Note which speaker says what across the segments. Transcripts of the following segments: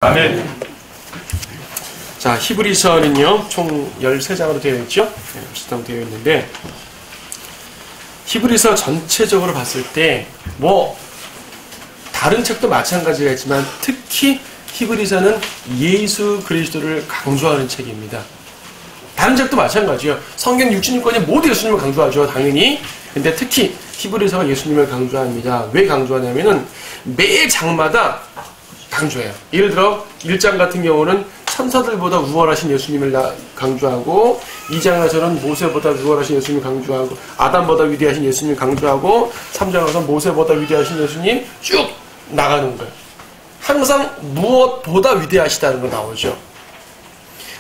Speaker 1: 아멘. 자, 히브리서는요, 총 13장으로 되어 있죠? 네, 13장 되어 있는데, 히브리서 전체적으로 봤을 때, 다른 책도 마찬가지겠지만, 특히 히브리서는 예수 그리스도를 강조하는 책입니다. 다른 책도 마찬가지예요. 성경 66권이 모두 예수님을 강조하죠, 당연히. 근데 특히 히브리서가 예수님을 강조합니다. 왜 강조하냐면은, 매 장마다 강조해요. 예를 들어 1장 같은 경우는 천사들보다 우월하신 예수님을 강조하고, 2장에서는 모세보다 우월하신 예수님을 강조하고, 아담보다 위대하신 예수님을 강조하고, 3장에서는 모세보다 위대하신 예수님 쭉 나가는 거예요. 항상 무엇보다 위대하시다는 거 나오죠.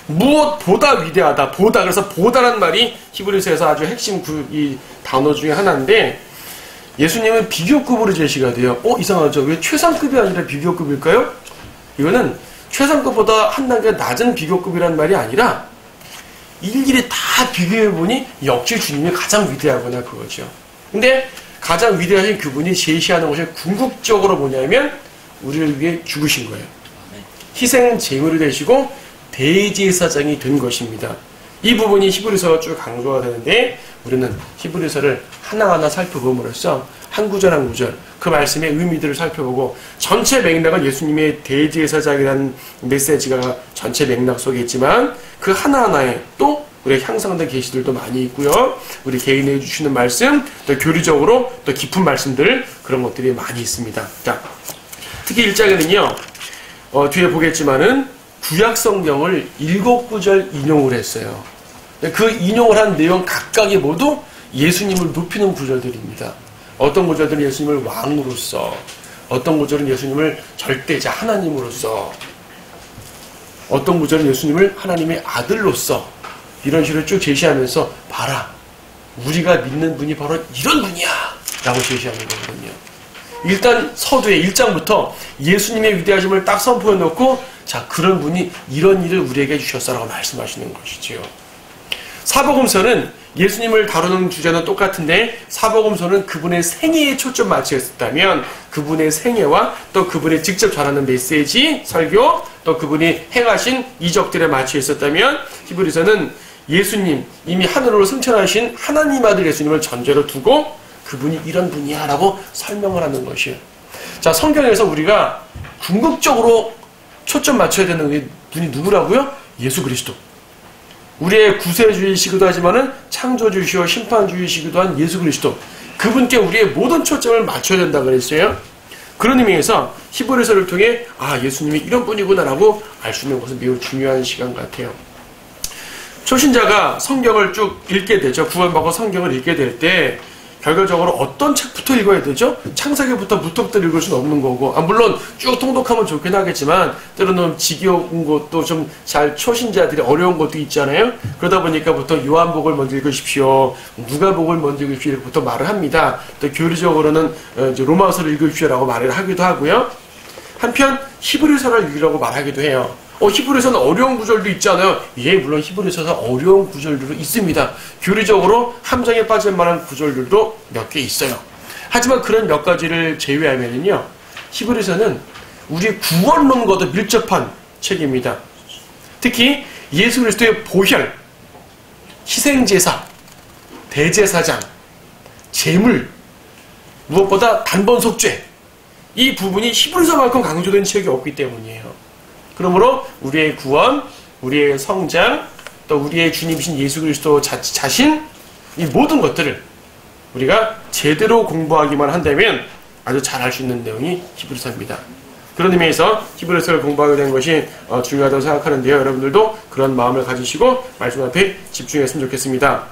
Speaker 1: 무엇보다 위대하다, 보다. 그래서 보다란 말이 히브리서에서 아주 핵심 이 단어 중에 하나인데, 예수님은 비교급으로 제시가 돼요. 이상하죠? 왜 최상급이 아니라 비교급일까요? 이거는 최상급보다 한 단계 낮은 비교급이란 말이 아니라 일일이 다 비교해보니 역시 주님이 가장 위대하구나, 그거죠. 근데 가장 위대하신 그분이 제시하는 것이 궁극적으로 뭐냐면 우리를 위해 죽으신 거예요. 희생 제물이 되시고 대제사장이 된 것입니다. 이 부분이 히브리서가 쭉 강조가 되는데, 우리는 히브리서를 하나하나 살펴봄으로써 한 구절 한 구절 그 말씀의 의미들을 살펴보고, 전체 맥락은 예수님의 대제사장이라는 메시지가 전체 맥락 속에 있지만, 그 하나하나에 또 우리가 향상된 계시들도 많이 있고요. 우리 개인에 주시는 말씀, 또 교리적으로 또 깊은 말씀들, 그런 것들이 많이 있습니다. 자, 특히 1장에는요, 뒤에 보겠지만은 구약 성경을 7구절 인용을 했어요. 그 인용을 한 내용 각각이 모두 예수님을 높이는 구절들입니다. 어떤 구절들은 예수님을 왕으로서, 어떤 구절은 예수님을 절대자 하나님으로서, 어떤 구절은 예수님을 하나님의 아들로서, 이런 식으로 쭉 제시하면서, 봐라, 우리가 믿는 분이 바로 이런 분이야 라고 제시하는 거거든요. 일단 서두에 1장부터 예수님의 위대하심을 딱 선포해 놓고, 자, 그런 분이 이런 일을 우리에게 주셨어라고 말씀하시는 것이지요. 사복음서는 예수님을 다루는 주제는 똑같은데, 사복음서는 그분의 생애에 초점 맞춰 있었다면, 그분의 생애와 또 그분이 직접 전하는 메시지, 설교, 또 그분이 행하신 이적들에 맞춰 있었다면, 히브리서는 예수님, 이미 하늘로 승천하신 하나님 아들 예수님을 전제로 두고 그분이 이런 분이야 라고 설명을 하는 것이에요. 자, 성경에서 우리가 궁극적으로 초점 맞춰야 되는 분이 누구라고요? 예수 그리스도. 우리의 구세주이시기도 하지만은 창조주이시오 심판주이시기도 한 예수 그리스도. 그분께 우리의 모든 초점을 맞춰야 된다 그랬어요. 그런 의미에서 히브리서를 통해 예수님이 이런 분이구나 라고 알 수 있는 것은 매우 중요한 시간 같아요. 초신자가 성경을 쭉 읽게 되죠. 구원받고 성경을 읽게 될 때 결과적으로 어떤 책부터 읽어야 되죠? 창세기부터 무턱대로 읽을 수는 없는 거고, 물론 쭉 통독하면 좋긴 하겠지만 때로는 지겨운 것도 좀 잘 초신자들이 어려운 것도 있잖아요. 그러다 보니까 보통 요한복을 먼저 읽으십시오, 누가복을 먼저 읽으십시오 이렇게 보통 말을 합니다. 또 교리적으로는 로마서를 읽으십시오라고 말을 하기도 하고요. 한편 히브리서를 읽으라고 말하기도 해요. 히브리서는 어려운 구절도 있잖아요. 예, 물론 히브리서는 어려운 구절들도 있습니다. 교리적으로 함정에 빠질 만한 구절들도 몇 개 있어요. 하지만 그런 몇 가지를 제외하면요, 히브리서는 우리 구원론과도 밀접한 책입니다. 특히 예수 그리스도의 보혈, 희생제사, 대제사장, 제물, 무엇보다 단번 속죄, 이 부분이 히브리서만큼 강조된 책이 없기 때문이에요. 그러므로 우리의 구원, 우리의 성장, 또 우리의 주님이신 예수 그리스도 자신, 이 모든 것들을 우리가 제대로 공부하기만 한다면 아주 잘 알 수 있는 내용이 히브리서입니다. 그런 의미에서 히브리서를 공부하게 된 것이 중요하다고 생각하는데요. 여러분들도 그런 마음을 가지시고 말씀 앞에 집중했으면 좋겠습니다.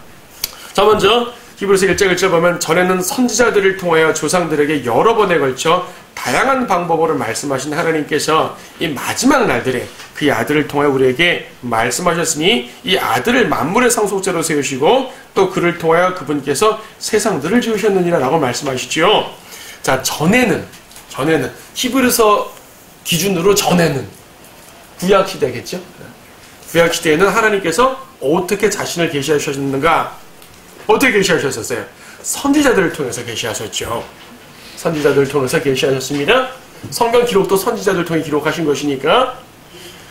Speaker 1: 자, 먼저 히브리서 1장 1절 보면, 전에는 선지자들을 통하여 조상들에게 여러 번에 걸쳐 다양한 방법으로 말씀하신 하나님께서 이 마지막 날들에 그 아들을 통하여 우리에게 말씀하셨으니, 이 아들을 만물의 상속자로 세우시고 또 그를 통하여 그분께서 세상들을 지으셨느니라 라고 말씀하시죠. 자, 전에는 히브리서 기준으로 전에는 구약시대겠죠. 구약시대에는 하나님께서 어떻게 자신을 계시하셨는가? 어떻게 계시하셨었어요? 선지자들을 통해서 계시하셨죠. 선지자들을 통해서 계시하셨습니다. 성경 기록도 선지자들 통해 기록하신 것이니까.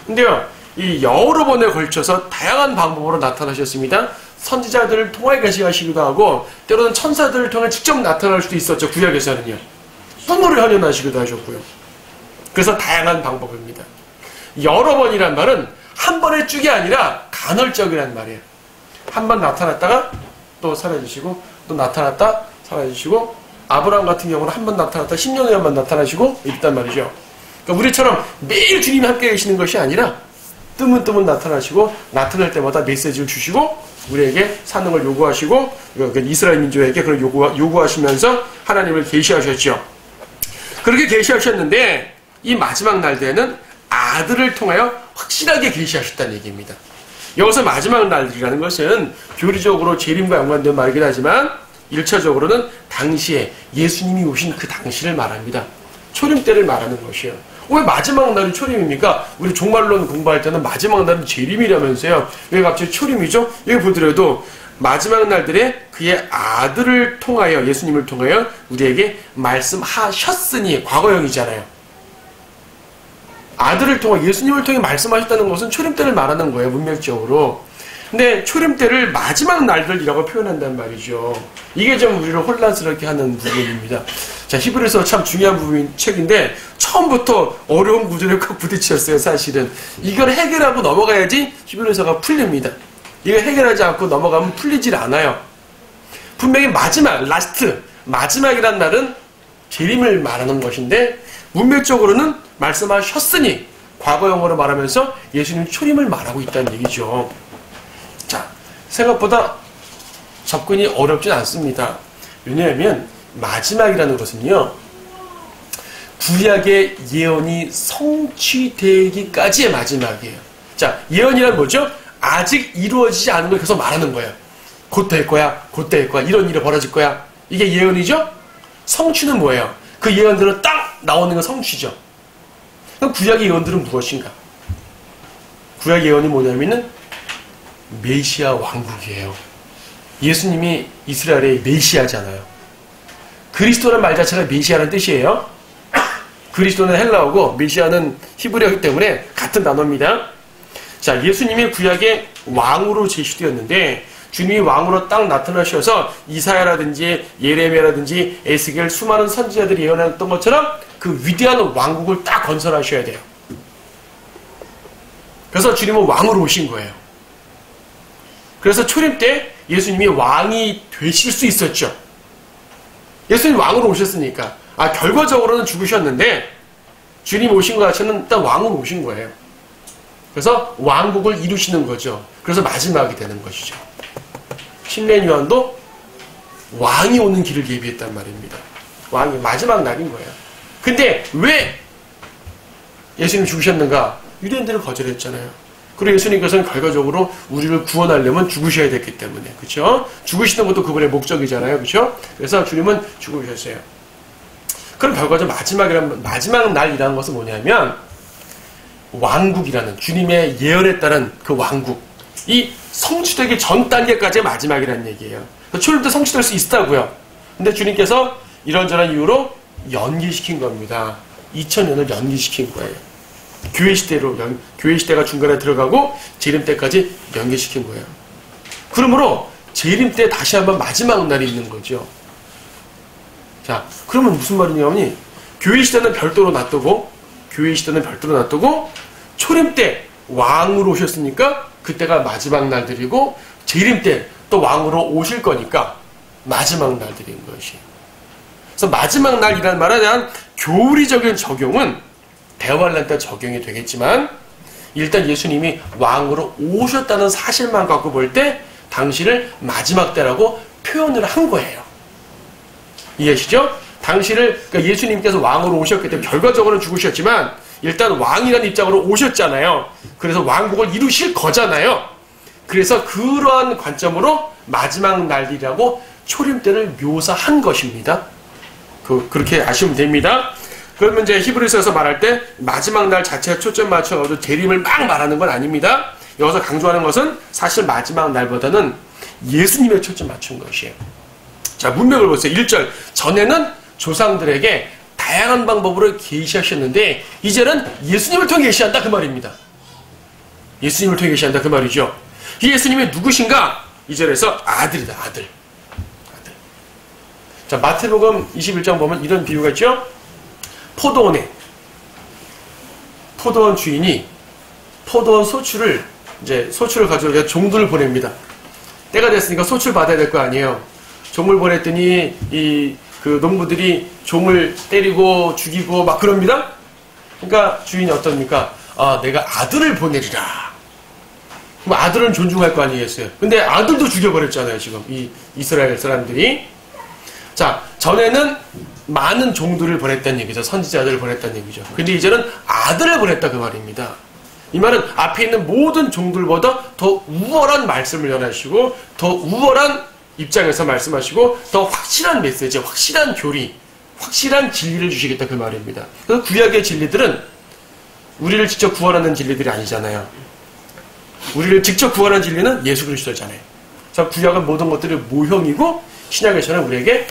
Speaker 1: 근데요, 이 여러 번에 걸쳐서 다양한 방법으로 나타나셨습니다. 선지자들을 통해 계시하시기도 하고, 때로는 천사들을 통해 직접 나타날 수도 있었죠. 구약에서는요. 눈물을 현현하시기도 하셨고요. 그래서 다양한 방법입니다. 여러 번이란 말은 한 번의 쭉이 아니라 간헐적이란 말이에요. 한 번 나타났다가 또 사라지시고, 또 나타났다 사라지시고, 아브라함 같은 경우는 한 번 나타났다 10년에 한 번 나타나시고 있단 말이죠. 그러니까 우리처럼 매일 주님이 함께 계시는 것이 아니라 뜨문뜨문 나타나시고, 나타날 때마다 메시지를 주시고 우리에게 사는 걸 요구하시고, 이스라엘 민족에게 그런 요구하시면서 하나님을 계시하셨죠. 그렇게 계시하셨는데 이 마지막 날에는 아들을 통하여 확실하게 계시하셨다는 얘기입니다. 여기서 마지막 날이라는 것은 교리적으로 재림과 연관된 말이긴 하지만 1차적으로는 당시에 예수님이 오신 그 당시를 말합니다. 초림 때를 말하는 것이에요. 왜 마지막 날이 초림입니까? 우리 종말론 공부할 때는 마지막 날은 재림이라면서요. 왜 갑자기 초림이죠? 여기 보더라도 마지막 날들에 그의 아들을 통하여, 예수님을 통하여 우리에게 말씀하셨으니, 과거형이잖아요. 아들을 통해, 예수님을 통해 말씀하셨다는 것은 초림 때를 말하는 거예요, 문맥적으로. 근데 초림 때를 마지막 날들이라고 표현한단 말이죠. 이게 좀 우리를 혼란스럽게 하는 부분입니다. 자, 히브리서 참 중요한 부분인 책인데 처음부터 어려운 구절에 꼭 부딪혔어요, 사실은. 이걸 해결하고 넘어가야지 히브리서가 풀립니다. 이걸 해결하지 않고 넘어가면 풀리질 않아요. 분명히 마지막, 라스트, 마지막이란 날은 재림을 말하는 것인데 문맥적으로는 말씀하셨으니, 과거형으로 말하면서 예수님 초림을 말하고 있다는 얘기죠. 자, 생각보다 접근이 어렵진 않습니다. 왜냐하면 마지막이라는 것은요, 구약의 예언이 성취되기까지의 마지막이에요. 자, 예언이란 뭐죠? 아직 이루어지지 않은 걸 계속 말하는 거예요. 곧 될 거야, 곧 될 거야, 이런 일이 벌어질 거야. 이게 예언이죠? 성취는 뭐예요? 그 예언들은 딱 나오는 건 성취죠. 그럼 구약의 예언들은 무엇인가? 구약의 예언이 뭐냐면은 메시아 왕국이에요. 예수님이 이스라엘의 메시아잖아요. 그리스도란 말 자체가 메시아라는 뜻이에요. 그리스도는 헬라어고 메시아는 히브리어이기 때문에 같은 단어입니다. 자, 예수님이 구약의 왕으로 제시되었는데 주님이 왕으로 딱 나타나셔서 이사야라든지 예레미야라든지 에스겔 수많은 선지자들이 예언했던 것처럼 그 위대한 왕국을 딱 건설하셔야 돼요. 그래서 주님은 왕으로 오신 거예요. 그래서 초림 때 예수님이 왕이 되실 수 있었죠. 예수님 왕으로 오셨으니까. 결과적으로는 죽으셨는데 주님 오신 것 자체는 일단 왕으로 오신 거예요. 그래서 왕국을 이루시는 거죠. 그래서 마지막이 되는 것이죠. 신뢰 요한도 왕이 오는 길을 예비했단 말입니다. 왕이 마지막 날인 거예요. 근데 왜 예수님 죽으셨는가? 유대인들은 거절했잖아요. 그리고 예수님께서는 결과적으로 우리를 구원하려면 죽으셔야 됐기 때문에, 그렇죠? 죽으시는 것도 그분의 목적이잖아요, 그렇죠? 그래서 주님은 죽으셨어요. 그럼 결과적으로 마지막 날이라는 것은 뭐냐면 왕국이라는, 주님의 예언에 따른 그 왕국, 이 성취되기 전 단계까지의 마지막이라는 얘기예요. 초림 때 성취될 수 있다고요. 근데 주님께서 이런저런 이유로 연기시킨 겁니다. 2000년을 연기시킨 거예요. 교회 시대가 중간에 들어가고 재림 때까지 연기시킨 거예요. 그러므로 재림 때 다시 한번 마지막 날이 있는 거죠. 자, 그러면 무슨 말이냐면 교회 시대는 별도로 놔두고 초림 때 왕으로 오셨으니까 그때가 마지막 날들이고 재림 때 또 왕으로 오실 거니까 마지막 날들인 것이. 그래서 마지막 날이라는 말에 대한 교리적인 적용은 대환란 때 적용이 되겠지만 일단 예수님이 왕으로 오셨다는 사실만 갖고 볼 때 당시를 마지막 때라고 표현을 한 거예요. 이해하시죠? 그러니까 예수님께서 왕으로 오셨기 때문에 결과적으로는 죽으셨지만 일단 왕이라는 입장으로 오셨잖아요. 그래서 왕국을 이루실 거잖아요. 그래서 그러한 관점으로 마지막 날이라고 초림 때를 묘사한 것입니다. 그렇게 아시면 됩니다. 그러면 이제 히브리서에서 말할 때 마지막 날 자체에 초점 맞춰서 재림을 막 말하는 건 아닙니다. 여기서 강조하는 것은 사실 마지막 날보다는 예수님의 초점 맞춘 것이에요. 자, 문맥을 보세요. 1절. 전에는 조상들에게 다양한 방법으로 계시하셨는데 이제는 예수님을 통해 계시한다 그 말입니다. 예수님을 통해 계시한다 그 말이죠. 이 예수님이 누구신가? 2절에서 아들이다. 아들. 자, 마태복음 21장 보면 이런 비유가 있죠. 포도원 주인이 포도원 소출을 가져오게 종들을 보냅니다. 때가 됐으니까 소출 받아야 될 거 아니에요. 종을 보냈더니 그 농부들이 종을 때리고 죽이고 막 그럽니다. 그러니까 주인이 어떻습니까? 아, 내가 아들을 보내리라. 그럼 아들은 존중할 거 아니겠어요? 근데 아들도 죽여버렸잖아요, 지금 이 이스라엘 사람들이. 자, 전에는 많은 종들을 보냈다는 얘기죠. 선지자들을 보냈다는 얘기죠. 근데 이제는 아들을 보냈다 그 말입니다. 이 말은 앞에 있는 모든 종들보다 더 우월한 말씀을 전하시고 더 우월한 입장에서 말씀하시고 더 확실한 메시지, 확실한 교리, 확실한 진리를 주시겠다 그 말입니다. 그래서 구약의 진리들은 우리를 직접 구원하는 진리들이 아니잖아요. 우리를 직접 구원하는 진리는 예수 그리스도잖아요. 그래서 구약은 모든 것들이 모형이고 신약에서는 우리에게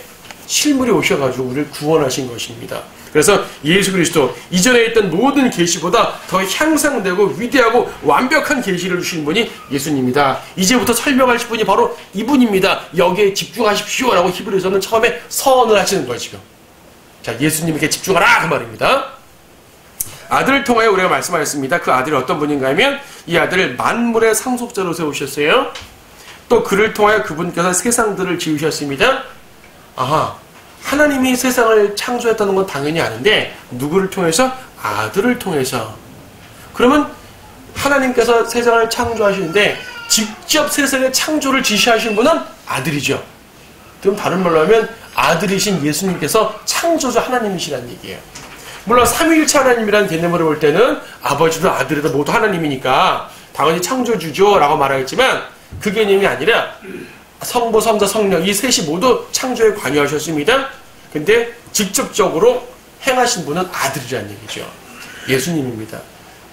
Speaker 1: 실물이 오셔가지고 우리를 구원하신 것입니다. 그래서 예수 그리스도 이전에 있던 모든 계시보다 더 향상되고 위대하고 완벽한 계시를 주신 분이 예수님이다. 이제부터 설명할 분이 바로 이분입니다. 여기에 집중하십시오 라고 히브리서는 처음에 서언을 하시는 거예요. 지금 자, 예수님에게 집중하라 그 말입니다. 아들을 통하여 우리가 말씀하였습니다. 그 아들이 어떤 분인가 하면 이 아들을 만물의 상속자로 세우셨어요. 또 그를 통하여 그분께서 세상들을 지으셨습니다. 아하, 하나님이 세상을 창조했다는 건 당연히 아는데 누구를 통해서? 아들을 통해서. 그러면 하나님께서 세상을 창조하시는데 직접 세상의 창조를 지시하신 분은 아들이죠. 그럼 다른 말로 하면 아들이신 예수님께서 창조주 하나님이시라는 얘기예요. 물론 삼위일체 하나님이라는 개념으로 볼 때는 아버지도 아들도 모두 하나님이니까 당연히 창조주죠 라고 말하겠지만 그 개념이 아니라 성부, 성자, 성령 이 셋이 모두 창조에 관여하셨습니다. 근데 직접적으로 행하신 분은 아들이라는 얘기죠. 예수님입니다.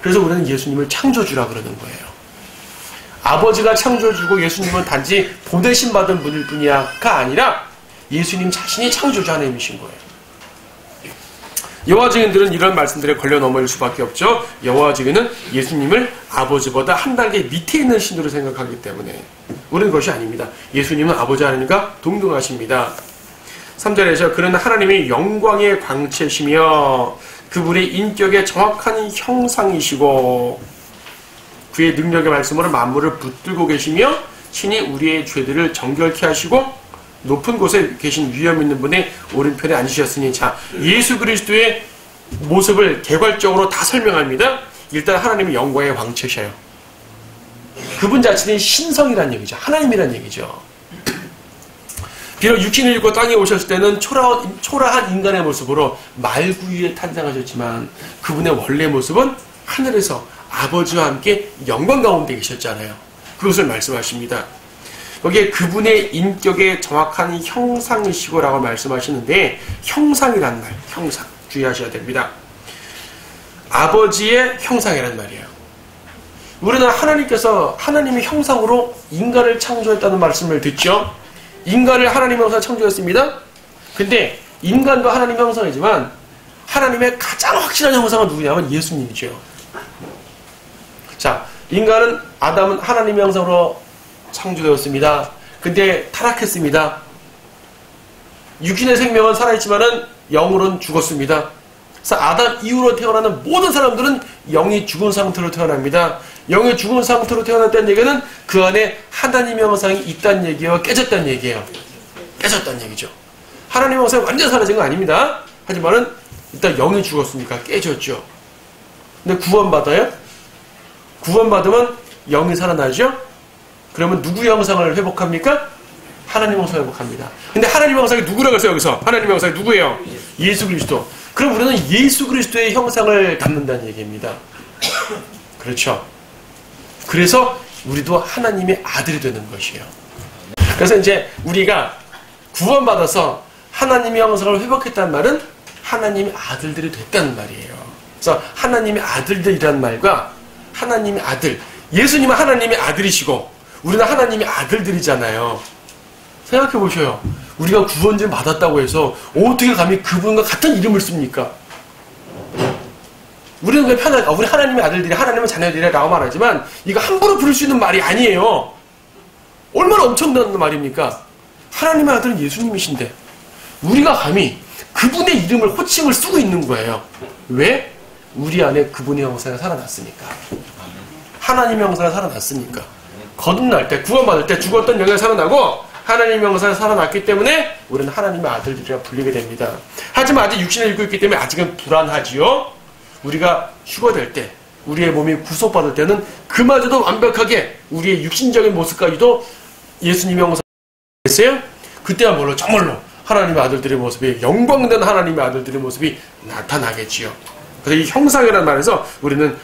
Speaker 1: 그래서 우리는 예수님을 창조주라 그러는 거예요. 아버지가 창조주고 예수님은 단지 보내신 받은 분일 뿐이야가 아니라 예수님 자신이 창조주 하나님이신 거예요. 여호와 증인들은 이런 말씀들에 걸려 넘어질 수밖에 없죠. 여호와 증인은 예수님을 아버지보다 한 단계 밑에 있는 신으로 생각하기 때문에 우리는 그것이 아닙니다. 예수님은 아버지 하나님과 동등하십니다. 3절에서 그는 하나님의 영광의 광채시며 그분의 인격의 정확한 형상이시고 그의 능력의 말씀으로 만물을 붙들고 계시며 신이 우리의 죄들을 정결케 하시고 높은 곳에 계신 위엄 있는 분의 오른편에 앉으셨으니 자, 예수 그리스도의 모습을 개괄적으로 다 설명합니다. 일단 하나님의 영광의 광채셔요. 그분 자체는 신성이라는 얘기죠. 하나님이라는 얘기죠. 비록 육신을 입고 땅에 오셨을 때는 초라한 인간의 모습으로 말구 위에 탄생하셨지만 그분의 원래 모습은 하늘에서 아버지와 함께 영광 가운데 계셨잖아요. 그것을 말씀하십니다. 거기에 그분의 인격의 정확한 형상이시고 라고 말씀하시는데 형상이란 말, 형상 주의하셔야 됩니다. 아버지의 형상이란 말이에요. 우리는 하나님께서 하나님의 형상으로 인간을 창조했다는 말씀을 듣죠. 인간을 하나님의 형상으로 창조했습니다. 근데 인간도 하나님의 형상이지만 하나님의 가장 확실한 형상은 누구냐면 예수님이죠. 자, 아담은 하나님의 형상으로 창조되었습니다. 근데 타락했습니다. 육신의 생명은 살아있지만은 영으로는 죽었습니다. 그래서 아담 이후로 태어나는 모든 사람들은 영이 죽은 상태로 태어납니다. 영이 죽은 상태로 태어났다는 얘기는 그 안에 하나님의 형상이 있다는 얘기와 깨졌다는 얘기예요. 깨졌다는 얘기죠. 하나님의 형상이 완전 사라진 건 아닙니다. 하지만은 일단 영이 죽었으니까 깨졌죠. 근데 구원받아요? 구원받으면 영이 살아나죠? 그러면 누구의 형상을 회복합니까? 하나님 형상을 회복합니다. 근데 하나님 형상이 누구라고 했어요, 여기서? 하나님 형상이 누구예요? 예수 그리스도. 그럼 우리는 예수 그리스도의 형상을 담는다는 얘기입니다. 그렇죠. 그래서 우리도 하나님의 아들이 되는 것이에요. 그래서 이제 우리가 구원받아서 하나님의 형상을 회복했다는 말은 하나님의 아들들이 됐다는 말이에요. 그래서 하나님의 아들들이라는 말과 하나님의 아들, 예수님은 하나님의 아들이시고 우리는 하나님의 아들들이잖아요. 생각해 보셔요. 우리가 구원을 받았다고 해서 어떻게 감히 그분과 같은 이름을 씁니까? 우리는 그냥 편하게 우리 하나님의 아들들이 하나님의 자녀들이라고 말하지만 이거 함부로 부를 수 있는 말이 아니에요. 얼마나 엄청난 말입니까? 하나님의 아들은 예수님이신데 우리가 감히 그분의 이름을 호칭을 쓰고 있는 거예요. 왜? 우리 안에 그분의 형상이 살아났으니까. 하나님의 형상이 살아났으니까. 거듭날 때, 구원받을 때 죽었던 영이 살아나고 하나님의 형상이 살아났기 때문에 우리는 하나님의 아들들이라 불리게 됩니다. 하지만 아직 육신을 입고 있기 때문에 아직은 불안하지요. 우리가 휴거될 때, 우리의 몸이 구속받을 때는 그마저도 완벽하게 우리의 육신적인 모습까지도 예수님의 형상이 됐어요. 그때야말로 정말로 하나님의 아들들의 모습이, 영광된 하나님의 아들들의 모습이 나타나겠지요. 그래서 이 형상이라는 말에서 우리는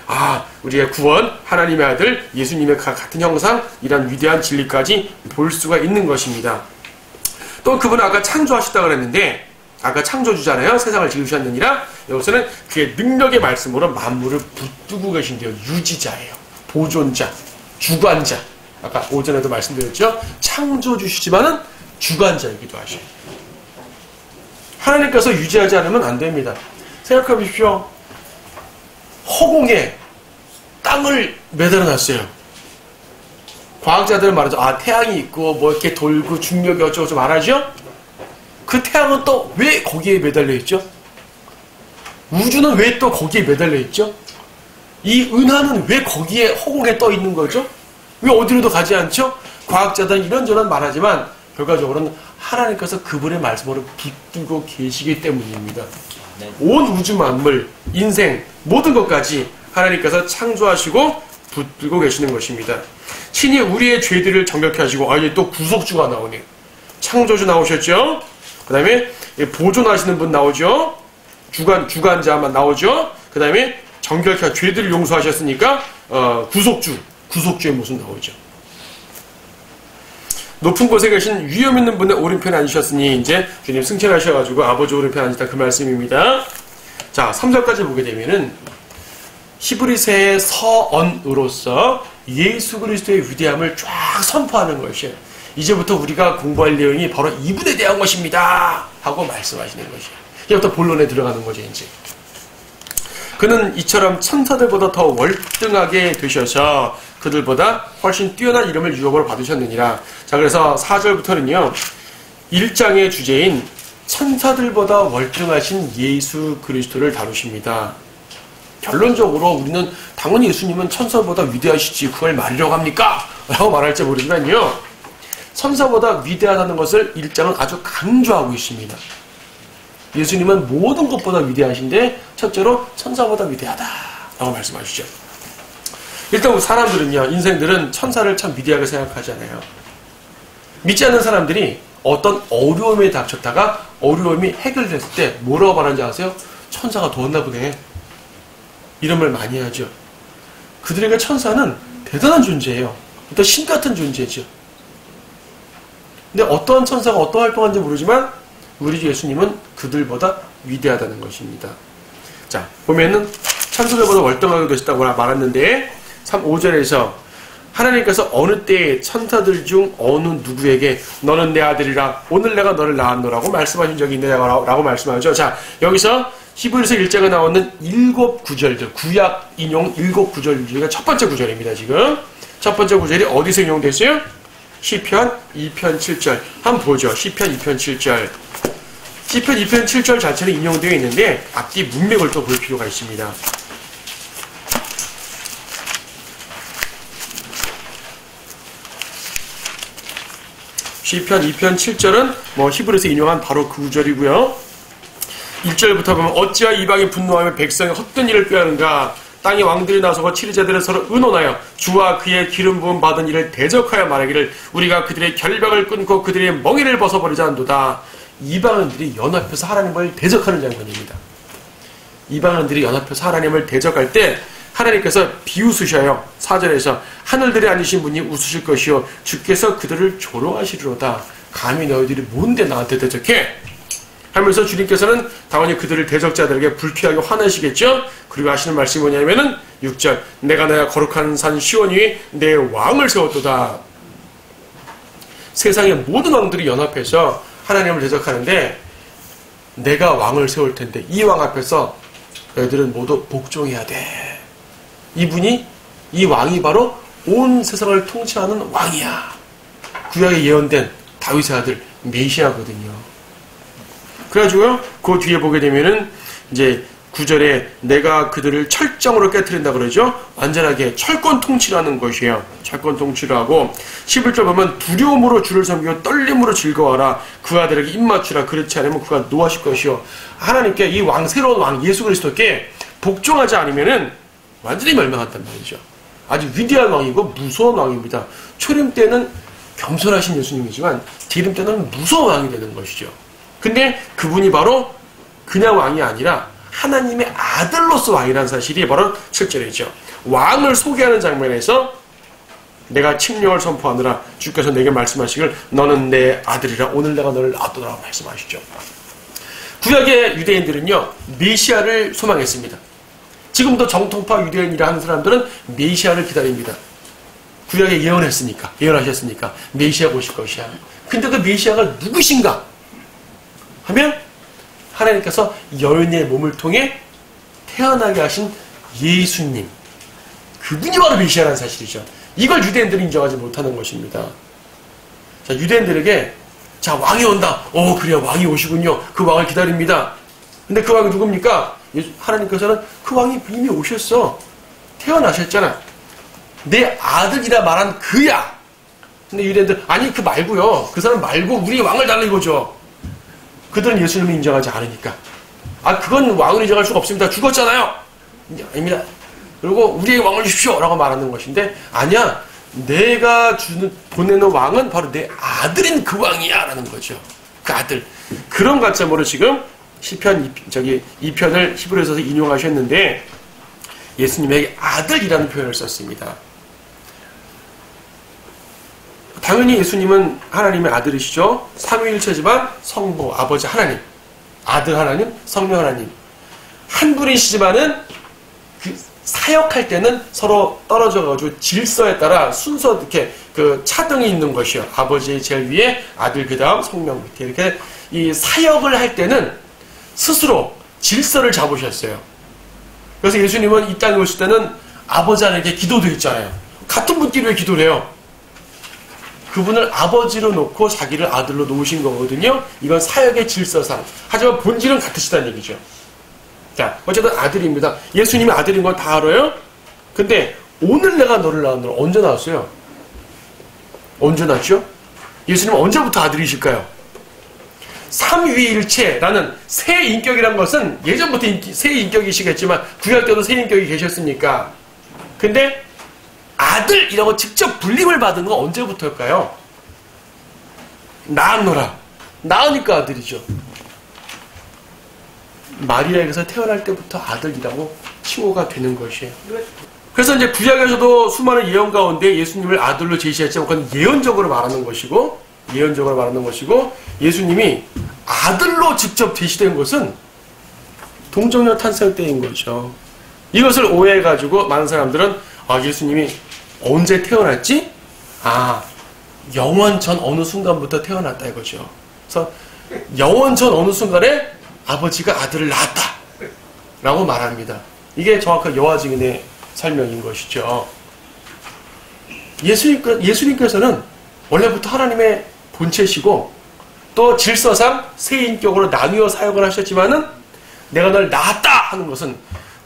Speaker 1: 우리의 구원, 하나님의 아들, 예수님의 같은 형상, 이런 위대한 진리까지 볼 수가 있는 것입니다. 또 그분은 아까 창조하셨다고 그랬는데, 아까 창조주잖아요. 세상을 지으셨느니라. 여기서는 그의 능력의 말씀으로 만물을 붙들고 계신데요. 유지자예요. 보존자, 주관자. 아까 오전에도 말씀드렸죠. 창조주시지만은 주관자이기도 하셔요. 하나님께서 유지하지 않으면 안 됩니다. 생각해 보십시오. 허공에 땅을 매달아 놨어요. 과학자들은 말하죠. 태양이 있고 뭐 이렇게 돌고 중력이 어쩌고 좀 말하죠. 그 태양은 또 왜 거기에 매달려 있죠? 우주는 왜 또 거기에 매달려 있죠? 이 은하는 왜 거기에 허공에 떠 있는 거죠? 왜 어디로도 가지 않죠? 과학자들은 이런저런 말하지만 결과적으로는 하나님께서 그분의 말씀으로 붙들고 계시기 때문입니다. 온 우주 만물, 인생, 모든 것까지 하나님께서 창조하시고 붙들고 계시는 것입니다. 친히 우리의 죄들을 정결케 하시고, 이제 또 구속주가 나오네요. 창조주 나오셨죠? 그 다음에 보존하시는 분 나오죠? 주관자만 나오죠? 그 다음에 정결케, 죄들을 용서하셨으니까, 구속주의 모습 나오죠. 높은 곳에 계신 위엄 있는 분의 오른편에 앉으셨으니 이제 주님 승천하셔가지고 아버지 오른편에 앉으셨다 그 말씀입니다. 자, 3절까지 보게 되면은 히브리서의 서언으로서 예수 그리스도의 위대함을 쫙 선포하는 것이에요. 이제부터 우리가 공부할 내용이 바로 이분에 대한 것입니다 하고 말씀하시는 것이에요. 이제부터 본론에 들어가는 거죠. 이제 그는 이처럼 천사들보다 더 월등하게 되셔서 그들보다 훨씬 뛰어난 이름을 유업으로 받으셨느니라. 자, 그래서 4절부터는요 1장의 주제인 천사들보다 월등하신 예수 그리스도를 다루십니다. 결론적으로 우리는 당연히 예수님은 천사보다 위대하시지 그걸 말이라고 합니까? 라고 말할지 모르지만요, 천사보다 위대하다는 것을 1장은 아주 강조하고 있습니다. 예수님은 모든 것보다 위대하신데 첫째로 천사보다 위대하다 라고 말씀하시죠. 일단 사람들은요, 인생들은 천사를 참 위대하게 생각하잖아요. 믿지 않는 사람들이 어떤 어려움에 닥쳤다가 어려움이 해결됐을 때 뭐라고 말하는지 아세요? 천사가 도왔나 보네. 이런 말 많이 하죠. 그들에게 천사는 대단한 존재예요. 어떤 신 같은 존재죠. 근데 어떠한 천사가 어떤 활동하는지 모르지만 우리 예수님은 그들보다 위대하다는 것입니다. 자, 보면은 천사들보다 월등하게 되셨다고 말했는데 5절에서 하나님께서 어느 때에 천사들 중 어느 누구에게 너는 내 아들이라 오늘 내가 너를 낳았노라고 말씀하신 적이 있느냐고 말씀하죠. 자, 여기서 히브리서 1장에 나오는 7구절들, 구약 인용 7구절 중에 첫 번째 구절입니다. 지금 첫 번째 구절이 어디서 인용됐어요? 시편 2편 7절. 한번 보죠. 시편 2편 7절. 시편 2편 7절 자체는 인용되어 있는데 앞뒤 문맥을 또 볼 필요가 있습니다. 시편 2편 7절은 히브리서 인용한 바로 그 구절이고요. 1절부터 보면 어찌하여 이방이 분노하며 백성의 헛된 일을 꾀하는가. 땅의 왕들이 나서고 치리자들을 서로 의논하여 주와 그의 기름 부음 받은 일을 대적하여 말하기를 우리가 그들의 결박을 끊고 그들의 멍에를 벗어버리자 한도다. 이방인들이 연합해서 하나님을 대적하는 장면입니다. 이방인들이 연합해서 하나님을 대적할 때 하나님께서 비웃으셔요. 4절에서 하늘들에 앉으신 분이 웃으실 것이요 주께서 그들을 조롱하시리로다. 감히 너희들이 뭔데 나한테 대적해? 하면서 주님께서는 당연히 그들을 대적자들에게 불쾌하게 화내시겠죠. 그리고 하시는 말씀이 뭐냐면은 6절 내가 나야 거룩한 산 시온 위에 내 왕을 세웠도다. 세상의 모든 왕들이 연합해서 하나님을 대적하는데 내가 왕을 세울 텐데 이 왕 앞에서 너희들은 모두 복종해야 돼. 이 왕이 바로 온 세상을 통치하는 왕이야. 구약에 예언된 다윗의 아들 메시아거든요. 그래가지고요, 그 뒤에 보게 되면은 이제 9절에 내가 그들을 철정으로 깨트린다 그러죠. 완전하게 철권 통치를 하는 것이에요. 철권 통치를 하고 11절 보면 두려움으로 주를 섬기고 떨림으로 즐거워하라. 그 아들에게 입맞추라. 그렇지 않으면 그가 노하실 것이요. 하나님께 이 왕, 새로운 왕 예수 그리스도께 복종하지 않으면은 완전히 멸망한단 말이죠. 아주 위대한 왕이고 무서운 왕입니다. 초림 때는 겸손하신 예수님이지만 기름 때는 무서운 왕이 되는 것이죠. 근데 그분이 바로 그냥 왕이 아니라 하나님의 아들로서 왕이라는 사실이 바로 7절이죠. 왕을 소개하는 장면에서 내가 칙령을 선포하느라 주께서 내게 말씀하시길 너는 내 아들이라 오늘 내가 너를 낳았도다 말씀하시죠. 구약의 유대인들은요, 메시아를 소망했습니다. 지금도 정통파 유대인이라 하는 사람들은 메시아를 기다립니다. 구약에 예언하셨으니까 메시아 오실 것이야. 근데 그 메시아가 누구신가 하면 하나님께서 여인의 몸을 통해 태어나게 하신 예수님, 그분이 바로 메시아라는 사실이죠. 이걸 유대인들이 인정하지 못하는 것입니다. 자, 유대인들에게 자, 왕이 온다. 그래요, 왕이 오시군요. 그 왕을 기다립니다. 근데 그 왕이 누굽니까? 하나님께서는 그 왕이 이미 오셨어. 태어나셨잖아. 내 아들이라 말한 그야. 근데 유대인들 아니 그 말고요. 그 사람 말고 우리 왕을 달라 이거죠. 그들은 예수님을 인정하지 않으니까. 그건 왕을 인정할 수가 없습니다. 죽었잖아요. 아닙니다. 그리고 우리의 왕을 주십시오 라고 말하는 것인데 아니야. 내가 보내는 왕은 바로 내 아들인 그 왕이야 라는 거죠. 그 아들. 그런 관점으로 지금 시편 2편을 히브리서에서 인용하셨는데 예수님에게 아들이라는 표현을 썼습니다. 당연히 예수님은 하나님의 아들이시죠. 삼위일체지만 성부, 아버지 하나님, 아들 하나님, 성령 하나님. 한 분이시지만은 그 사역할 때는 서로 떨어져가지고 질서에 따라 순서 이렇게 그 차등이 있는 것이요. 아버지 제일 위에, 아들 그 다음, 성령 밑에 이렇게 이 사역을 할 때는 스스로 질서를 잡으셨어요. 그래서 예수님은 이 땅에 오실 때는 아버지 하나님께 기도도 했잖아요. 같은 분끼리 왜 기도를 해요? 그분을 아버지로 놓고 자기를 아들로 놓으신 거거든요. 이건 사역의 질서상. 하지만 본질은 같으시다는 얘기죠. 자, 어쨌든 아들입니다. 예수님이 아들인 건 다 알아요? 근데 오늘 내가 너를 낳았노라. 언제 낳았어요? 언제 낳았죠? 예수님은 언제부터 아들이실까요? 삼위일체라는 새 인격이란 것은 예전부터 새 인격이시겠지만 구약 때도 새 인격이 계셨으니까. 근데 아들이라고 직접 불림을 받은 건 언제부터일까요? 낳았노라. 낳으니까 아들이죠. 마리아에게서 태어날 때부터 아들이라고 칭호가 되는 것이에요. 그래서 이제 구약에서도 수많은 예언 가운데 예수님을 아들로 제시했지만 그건 예언적으로 말하는 것이고 예수님이 아들로 직접 제시된 것은 동정녀 탄생 때인 거죠. 이것을 오해해가지고 많은 사람들은 예수님이 언제 태어났지? 영원 전 어느 순간부터 태어났다 이거죠. 그래서 영원 전 어느 순간에 아버지가 아들을 낳았다 라고 말합니다. 이게 정확한 여호와증인의 설명인 것이죠. 예수님께서는 원래부터 하나님의 본체시고 또 질서상 새 인격으로 나뉘어 사역을 하셨지만은 내가 널 낳았다 하는 것은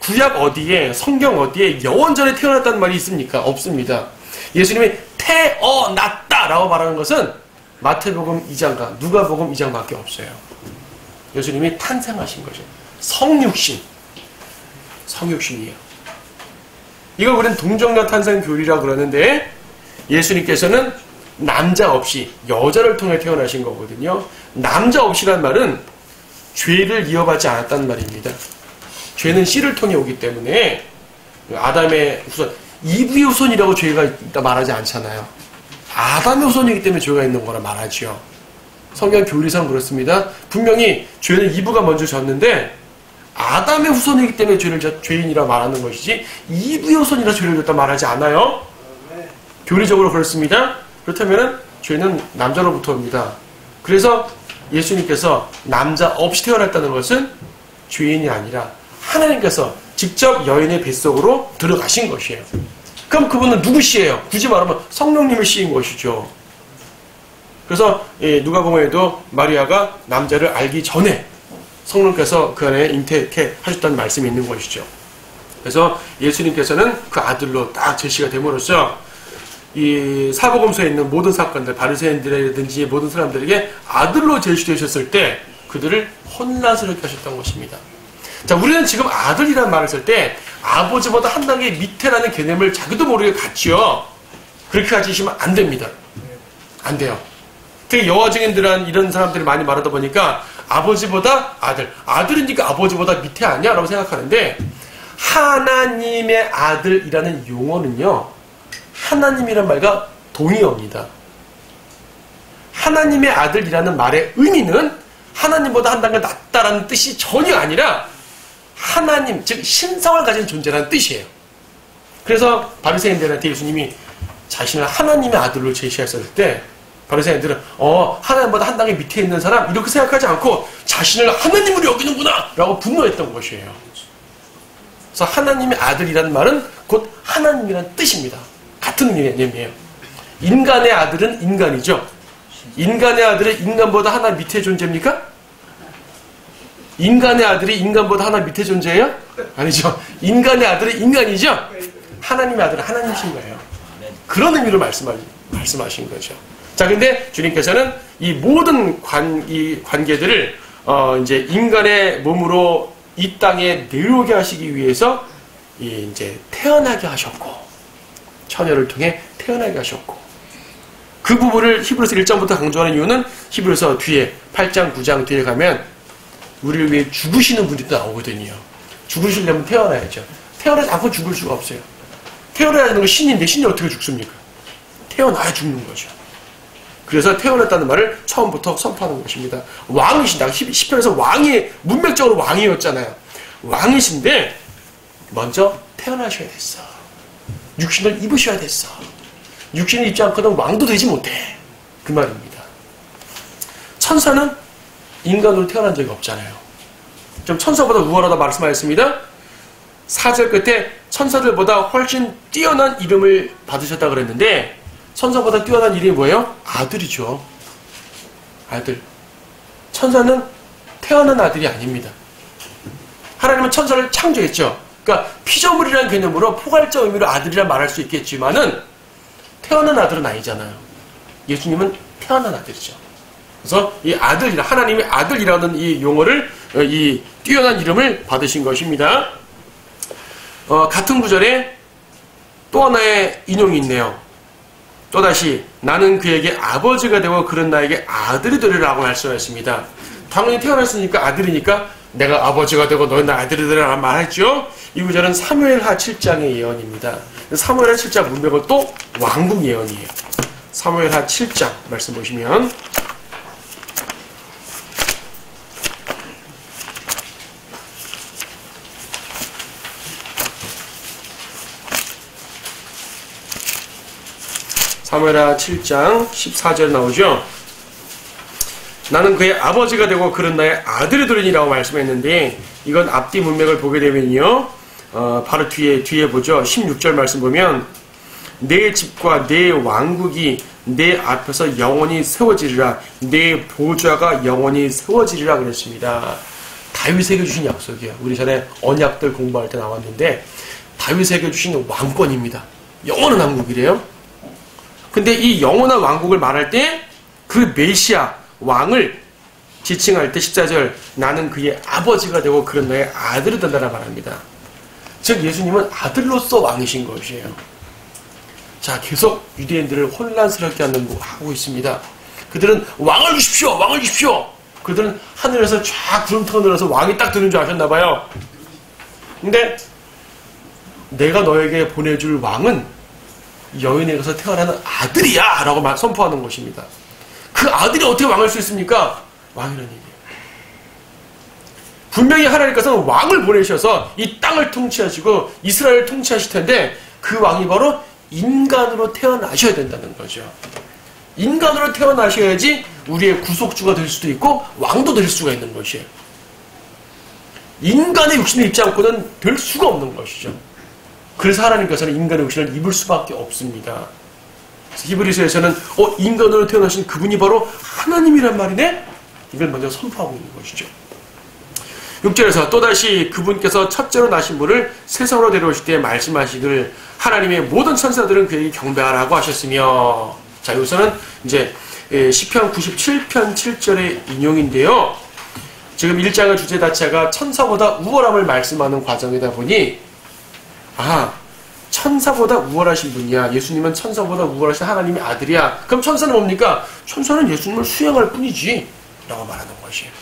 Speaker 1: 구약 어디에 성경 어디에 영원전에 태어났다는 말이 있습니까? 없습니다. 예수님이 태어났다 라고 말하는 것은 마태복음 2장과 누가복음 2장밖에 없어요. 예수님이 탄생하신 거죠. 성육신이에요. 이걸 우리는 동정녀 탄생 교리라고 그러는데 예수님께서는 남자 없이 여자를 통해 태어나신 거거든요. 남자 없이란 말은 죄를 이어받지 않았다는 말입니다. 죄는 씨를 통해 오기 때문에 아담의 후손, 이브의 후손이라고 죄가 있다 말하지 않잖아요. 아담의 후손이기 때문에 죄가 있는 거라 말하죠. 성경 교리상 그렇습니다. 분명히 죄는 이브가 먼저 졌는데 아담의 후손이기 때문에 죄인이라 말하는 것이지 이브의 후손이라 죄를 졌다 말하지 않아요. 교리적으로 그렇습니다. 그렇다면 죄는 남자로부터 옵니다. 그래서 예수님께서 남자 없이 태어났다는 것은 죄인이 아니라 하나님께서 직접 여인의 뱃속으로 들어가신 것이에요. 그럼 그분은 누구시에요? 굳이 말하면 성령님을 씌인 것이죠. 그래서 누가복음에도 마리아가 남자를 알기 전에 성령께서 그 안에 잉태케 하셨다는 말씀이 있는 것이죠. 그래서 예수님께서는 그 아들로 딱 제시가 됨으로써 이 사복음서에 있는 모든 사건들, 바리새인들이라든지 모든 사람들에게 아들로 제시되셨을 때 그들을 혼란스럽게 하셨던 것입니다. 자, 우리는 지금 아들이라는 말을 쓸 때 아버지보다 한 단계 밑에라는 개념을 자기도 모르게 갖지요. 그렇게 가지시면 안 됩니다. 안 돼요. 특히 여아 증인들은 이런 사람들이 많이 말하다 보니까 아버지보다 아들이니까 아버지보다 밑에 아니야? 라고 생각하는데 하나님의 아들이라는 용어는요, 하나님이란 말과 동의어입니다. 하나님의 아들이라는 말의 의미는 하나님보다 한 단계 낫다라는 뜻이 전혀 아니라 하나님, 즉 신성을 가진 존재라는 뜻이에요. 그래서 바리새인들한테 예수님이 자신을 하나님의 아들로 제시했을 때 바리새인들은 하나님보다 한 단계 밑에 있는 사람 이렇게 생각하지 않고 자신을 하나님으로 여기는구나 라고 분노했던 것이에요. 그래서 하나님의 아들이라는 말은 곧 하나님이라는 뜻입니다. 같은 개념이에요. 인간의 아들은 인간이죠. 인간의 아들은 인간보다 하나 밑에 존재입니까? 인간의 아들이 인간보다 하나 밑에 존재예요? 아니죠. 인간의 아들은 인간이죠. 하나님의 아들은 하나님이신 거예요. 그런 의미로 말씀하신 거죠. 자, 근데 주님께서는 이 모든 관계들을 이제 인간의 몸으로 이 땅에 내려오게 하시기 위해서 이제 태어나게 하셨고, 처녀를 통해 태어나게 하셨고, 그 부분을 히브리서 1장부터 강조하는 이유는 히브리서 뒤에 8장, 9장 뒤에 가면 우리를 위해 죽으시는 분이 또 나오거든요. 죽으시려면 태어나야죠. 태어나지 않고 죽을 수가 없어요. 태어나야 하는 건 신인데 신이 어떻게 죽습니까? 태어나야 죽는 거죠. 그래서 태어났다는 말을 처음부터 선포하는 것입니다. 왕이신다. 10편에서 왕이 문맥적으로 왕이었잖아요. 왕이신데 먼저 태어나셔야 됐어. 육신을 입으셔야 됐어. 육신을 입지 않고는 왕도 되지 못해. 그 말입니다. 천사는 인간으로 태어난 적이 없잖아요. 좀 천사보다 우월하다 말씀하셨습니다. 4절 끝에 천사들보다 훨씬 뛰어난 이름을 받으셨다 그랬는데 천사보다 뛰어난 이름이 뭐예요? 아들이죠. 아들. 천사는 태어난 아들이 아닙니다. 하나님은 천사를 창조했죠. 그러니까 피조물이라는 개념으로 포괄적 의미로 아들이라 말할 수 있겠지만은 태어난 아들은 아니잖아요. 예수님은 태어난 아들이죠. 그래서 이 아들이라, 하나님의 아들이라는 이 용어를, 이 뛰어난 이름을 받으신 것입니다. 같은 구절에 또 하나의 인용이 있네요. 또다시 나는 그에게 아버지가 되고 그는 나에게 아들이 되리라고 말씀하셨습니다. 당연히 태어났으니까 아들이니까 내가 아버지가 되고 너는 나 아들이 되리라고 말했죠. 이 구절은 사무엘하 7장의 예언입니다. 사무엘하 7장 문맥은 또 왕국 예언이에요. 사무엘하 7장 말씀 보시면 사무엘하 7장 14절 나오죠. 나는 그의 아버지가 되고 그는 나의 아들이 되리니라고 말씀했는데 이건 앞뒤 문맥을 보게 되면요. 바로 뒤에 보죠. 16절 말씀 보면 내 집과 내 왕국이 내 앞에서 영원히 세워지리라. 내 보좌가 영원히 세워지리라 그랬습니다. 다윗에게 주신 약속이에요. 우리 전에 언약들 공부할 때 나왔는데 다윗에게 주신 왕권입니다. 영원한 왕국이래요. 근데 이 영원한 왕국을 말할 때 그 메시아 왕을 지칭할 때 14절 나는 그의 아버지가 되고 그런 나의 아들이 된다라 말합니다. 즉 예수님은 아들로서 왕이신 것이에요. 자, 계속 유대인들을 혼란스럽게 하고 있습니다. 그들은 왕을 주십시오, 왕을 주십시오. 그들은 하늘에서 쫙 구름터가 늘어서 왕이 딱 드는 줄 아셨나 봐요. 근데 내가 너에게 보내줄 왕은 여인에게서 태어나는 아들이야 라고 선포하는 것입니다. 그 아들이 어떻게 왕할 수 있습니까? 왕이라는 얘기예요. 분명히 하나님께서는 왕을 보내셔서 이 땅을 통치하시고 이스라엘을 통치하실 텐데 그 왕이 바로 인간으로 태어나셔야 된다는 거죠. 인간으로 태어나셔야지 우리의 구속주가 될 수도 있고 왕도 될 수가 있는 것이에요. 인간의 육신을 입지 않고는 될 수가 없는 것이죠. 그래서 하나님께서는 인간의 육신을 입을 수밖에 없습니다. 그래서 히브리서에서는 인간으로 태어나신 그분이 바로 하나님이란 말이네? 이걸 먼저 선포하고 있는 것이죠. 6절에서 또다시 그분께서 첫째로 나신 분을 세상으로 데려오실 때 말씀하시기를 하나님의 모든 천사들은 그에게 경배하라고 하셨으며, 자, 여기서는 이제 시편 97편 7절의 인용인데요. 지금 1장의 주제 자체가 천사보다 우월함을 말씀하는 과정이다 보니, 천사보다 우월하신 분이야. 예수님은 천사보다 우월하신 하나님의 아들이야. 그럼 천사는 뭡니까? 천사는 예수님을 수행할 뿐이지 라고 말하는 것이에요.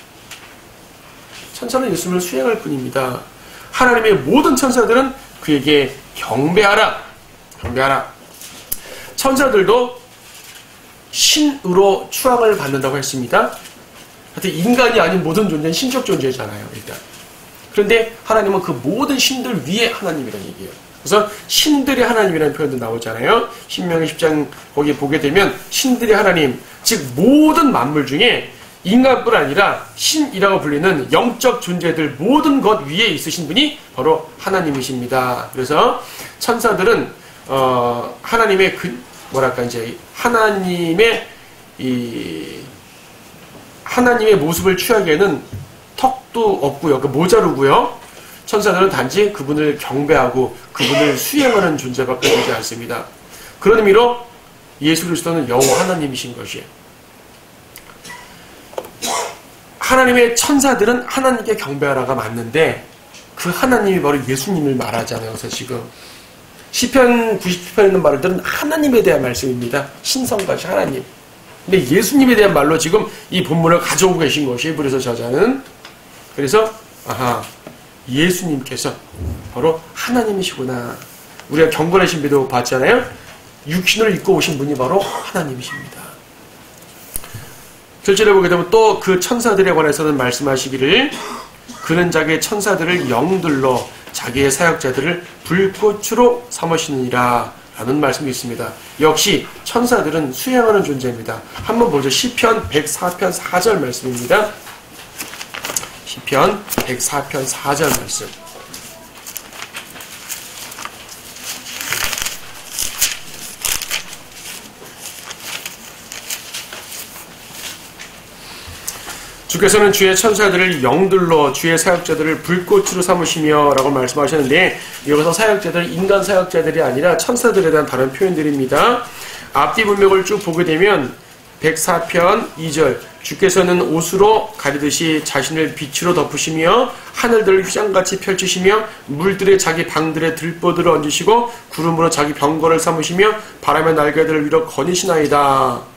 Speaker 1: 천사는 예수님을 수행할 뿐입니다. 하나님의 모든 천사들은 그에게 경배하라. 경배하라. 천사들도 신으로 추앙을 받는다고 했습니다. 하여튼 인간이 아닌 모든 존재는 신적 존재잖아요. 일단. 그런데 하나님은 그 모든 신들 위에 하나님이라는 얘기예요. 그래서 신들의 하나님이라는 표현도 나오잖아요. 신명기 10장 거기 보게 되면 신들의 하나님, 즉 모든 만물 중에 인간뿐 아니라 신이라고 불리는 영적 존재들 모든 것 위에 있으신 분이 바로 하나님이십니다. 그래서 천사들은 하나님의 하나님의 모습을 취하기에는 턱도 없고요, 모자르고요. 천사들은 단지 그분을 경배하고 그분을 수행하는 존재밖에 되지 않습니다. 그런 의미로 예수 그리스도는 여호와 하나님이신 것이에요. 하나님의 천사들은 하나님께 경배하라가 맞는데 그 하나님이 바로 예수님을 말하잖아요. 그래서 지금 시편 97편에 있는 말들은 하나님에 대한 말씀입니다. 신성가시 하나님. 근데 예수님에 대한 말로 지금 이 본문을 가져오고 계신 것이 히브리서 저자는. 그래서 예수님께서 바로 하나님이시구나. 우리가 경건의 신비도 봤잖아요. 육신을 입고 오신 분이 바로 하나님이십니다. 절절에 보게 되면 또 그 천사들에 관해서는 말씀하시기를 그는 자기의 천사들을 영들로 자기의 사역자들을 불꽃으로 삼으시느니라 라는 말씀이 있습니다. 역시 천사들은 수행하는 존재입니다. 한번 보죠. 시편 104편 4절 말씀입니다. 시편 104편 4절 말씀. 주께서는 주의 천사들을 영들로 주의 사역자들을 불꽃으로 삼으시며 라고 말씀하셨는데, 여기서 사역자들, 인간 사역자들이 아니라 천사들에 대한 다른 표현들입니다. 앞뒤 문맥을 쭉 보게 되면 104편 2절 주께서는 옷으로 가리듯이 자신을 빛으로 덮으시며 하늘들을 휘장같이 펼치시며 물들의 자기 방들의 들보들을 얹으시고 구름으로 자기 병거를 삼으시며 바람의 날개들을 위로 거니시나이다.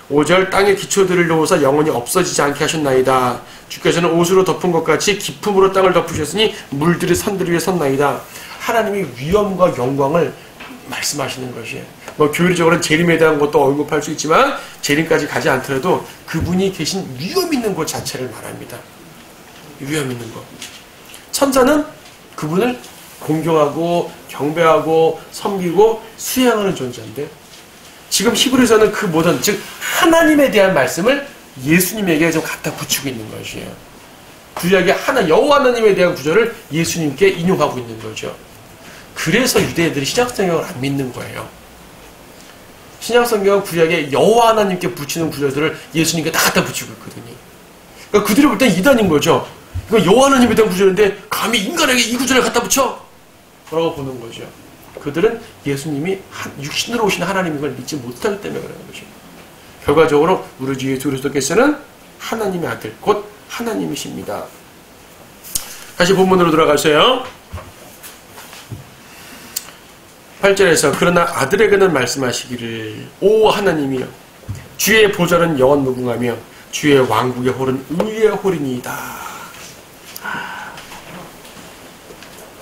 Speaker 1: 5절 땅의 기초들을 놓으사 영원히 없어지지 않게 하셨나이다. 주께서는 옷으로 덮은 것 같이 기품으로 땅을 덮으셨으니 물들이 산들 위에 섰나이다. 하나님의 위엄과 영광을 말씀하시는 것이에요. 교리적으로는 재림에 대한 것도 언급할 수 있지만 재림까지 가지 않더라도 그분이 계신 위엄 있는 곳 자체를 말합니다. 위엄 있는 것. 천사는 그분을 공경하고 경배하고 섬기고 수행하는 존재인데, 지금 히브리서는 그 모든, 즉 하나님에 대한 말씀을 예수님에게 좀 갖다 붙이고 있는 것이에요. 구약의 여호와 하나님에 대한 구절을 예수님께 인용하고 있는 거죠. 그래서 유대인들이 신약성경을 안 믿는 거예요. 신약성경은 구약에 여호와 하나님께 붙이는 구절들을 예수님께 다 갖다 붙이고 있거든요. 그러니까 그들이 볼 땐 이단인 거죠. 이거 여호와 하나님에 대한 구절인데 감히 인간에게 이 구절을 갖다 붙여? 라고 보는 거죠. 그들은 예수님이 육신으로 오신 하나님인 걸 믿지 못하기 때문에 그러는 거죠. 결과적으로 우리 주 예수 그리스도께서는 하나님의 아들, 곧 하나님이십니다. 다시 본문으로 돌아가세요. 8절에서 그러나 아들에게는 말씀하시기를 오 하나님이여 주의 보좌는 영원 무궁하며 주의 왕국의 홀은 의의 홀이니이다.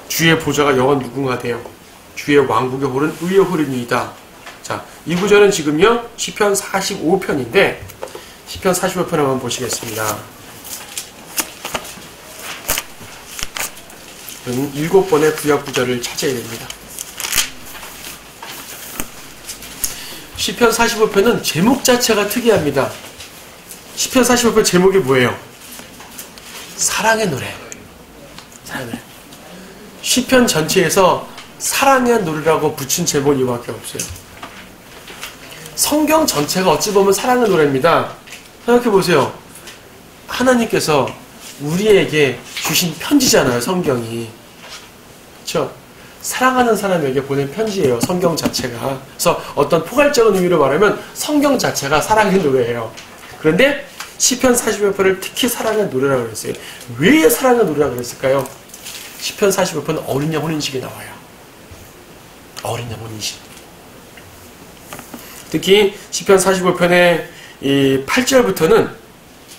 Speaker 1: 주의 보좌가 영원 무궁하대요. 주의 왕국의 홀은 의의 홀이니이다. 자, 이 구절은 지금요 시편 45편인데 시편 45편 한번 보시겠습니다. 7번의 구약 구절을 찾아야 됩니다. 시편 45편은 제목 자체가 특이합니다. 시편 45편 제목이 뭐예요? 사랑의 노래. 사랑의 노래. 시편 전체에서 사랑의 노래라고 붙인 제목이 이밖에 없어요. 성경 전체가 어찌 보면 사랑의 노래입니다. 생각해보세요. 하나님께서 우리에게 주신 편지잖아요, 성경이. 그렇죠? 사랑하는 사람에게 보낸 편지예요, 성경 자체가. 그래서 어떤 포괄적인 의미로 말하면 성경 자체가 사랑의 노래예요. 그런데 시편 45편을 특히 사랑의 노래라고 그랬어요. 왜 사랑의 노래라고 그랬을까요? 시편 45편은 어린 양 혼인식이 나와요. 어린 양 혼인식. 특히 시편 45편의 이 8절부터는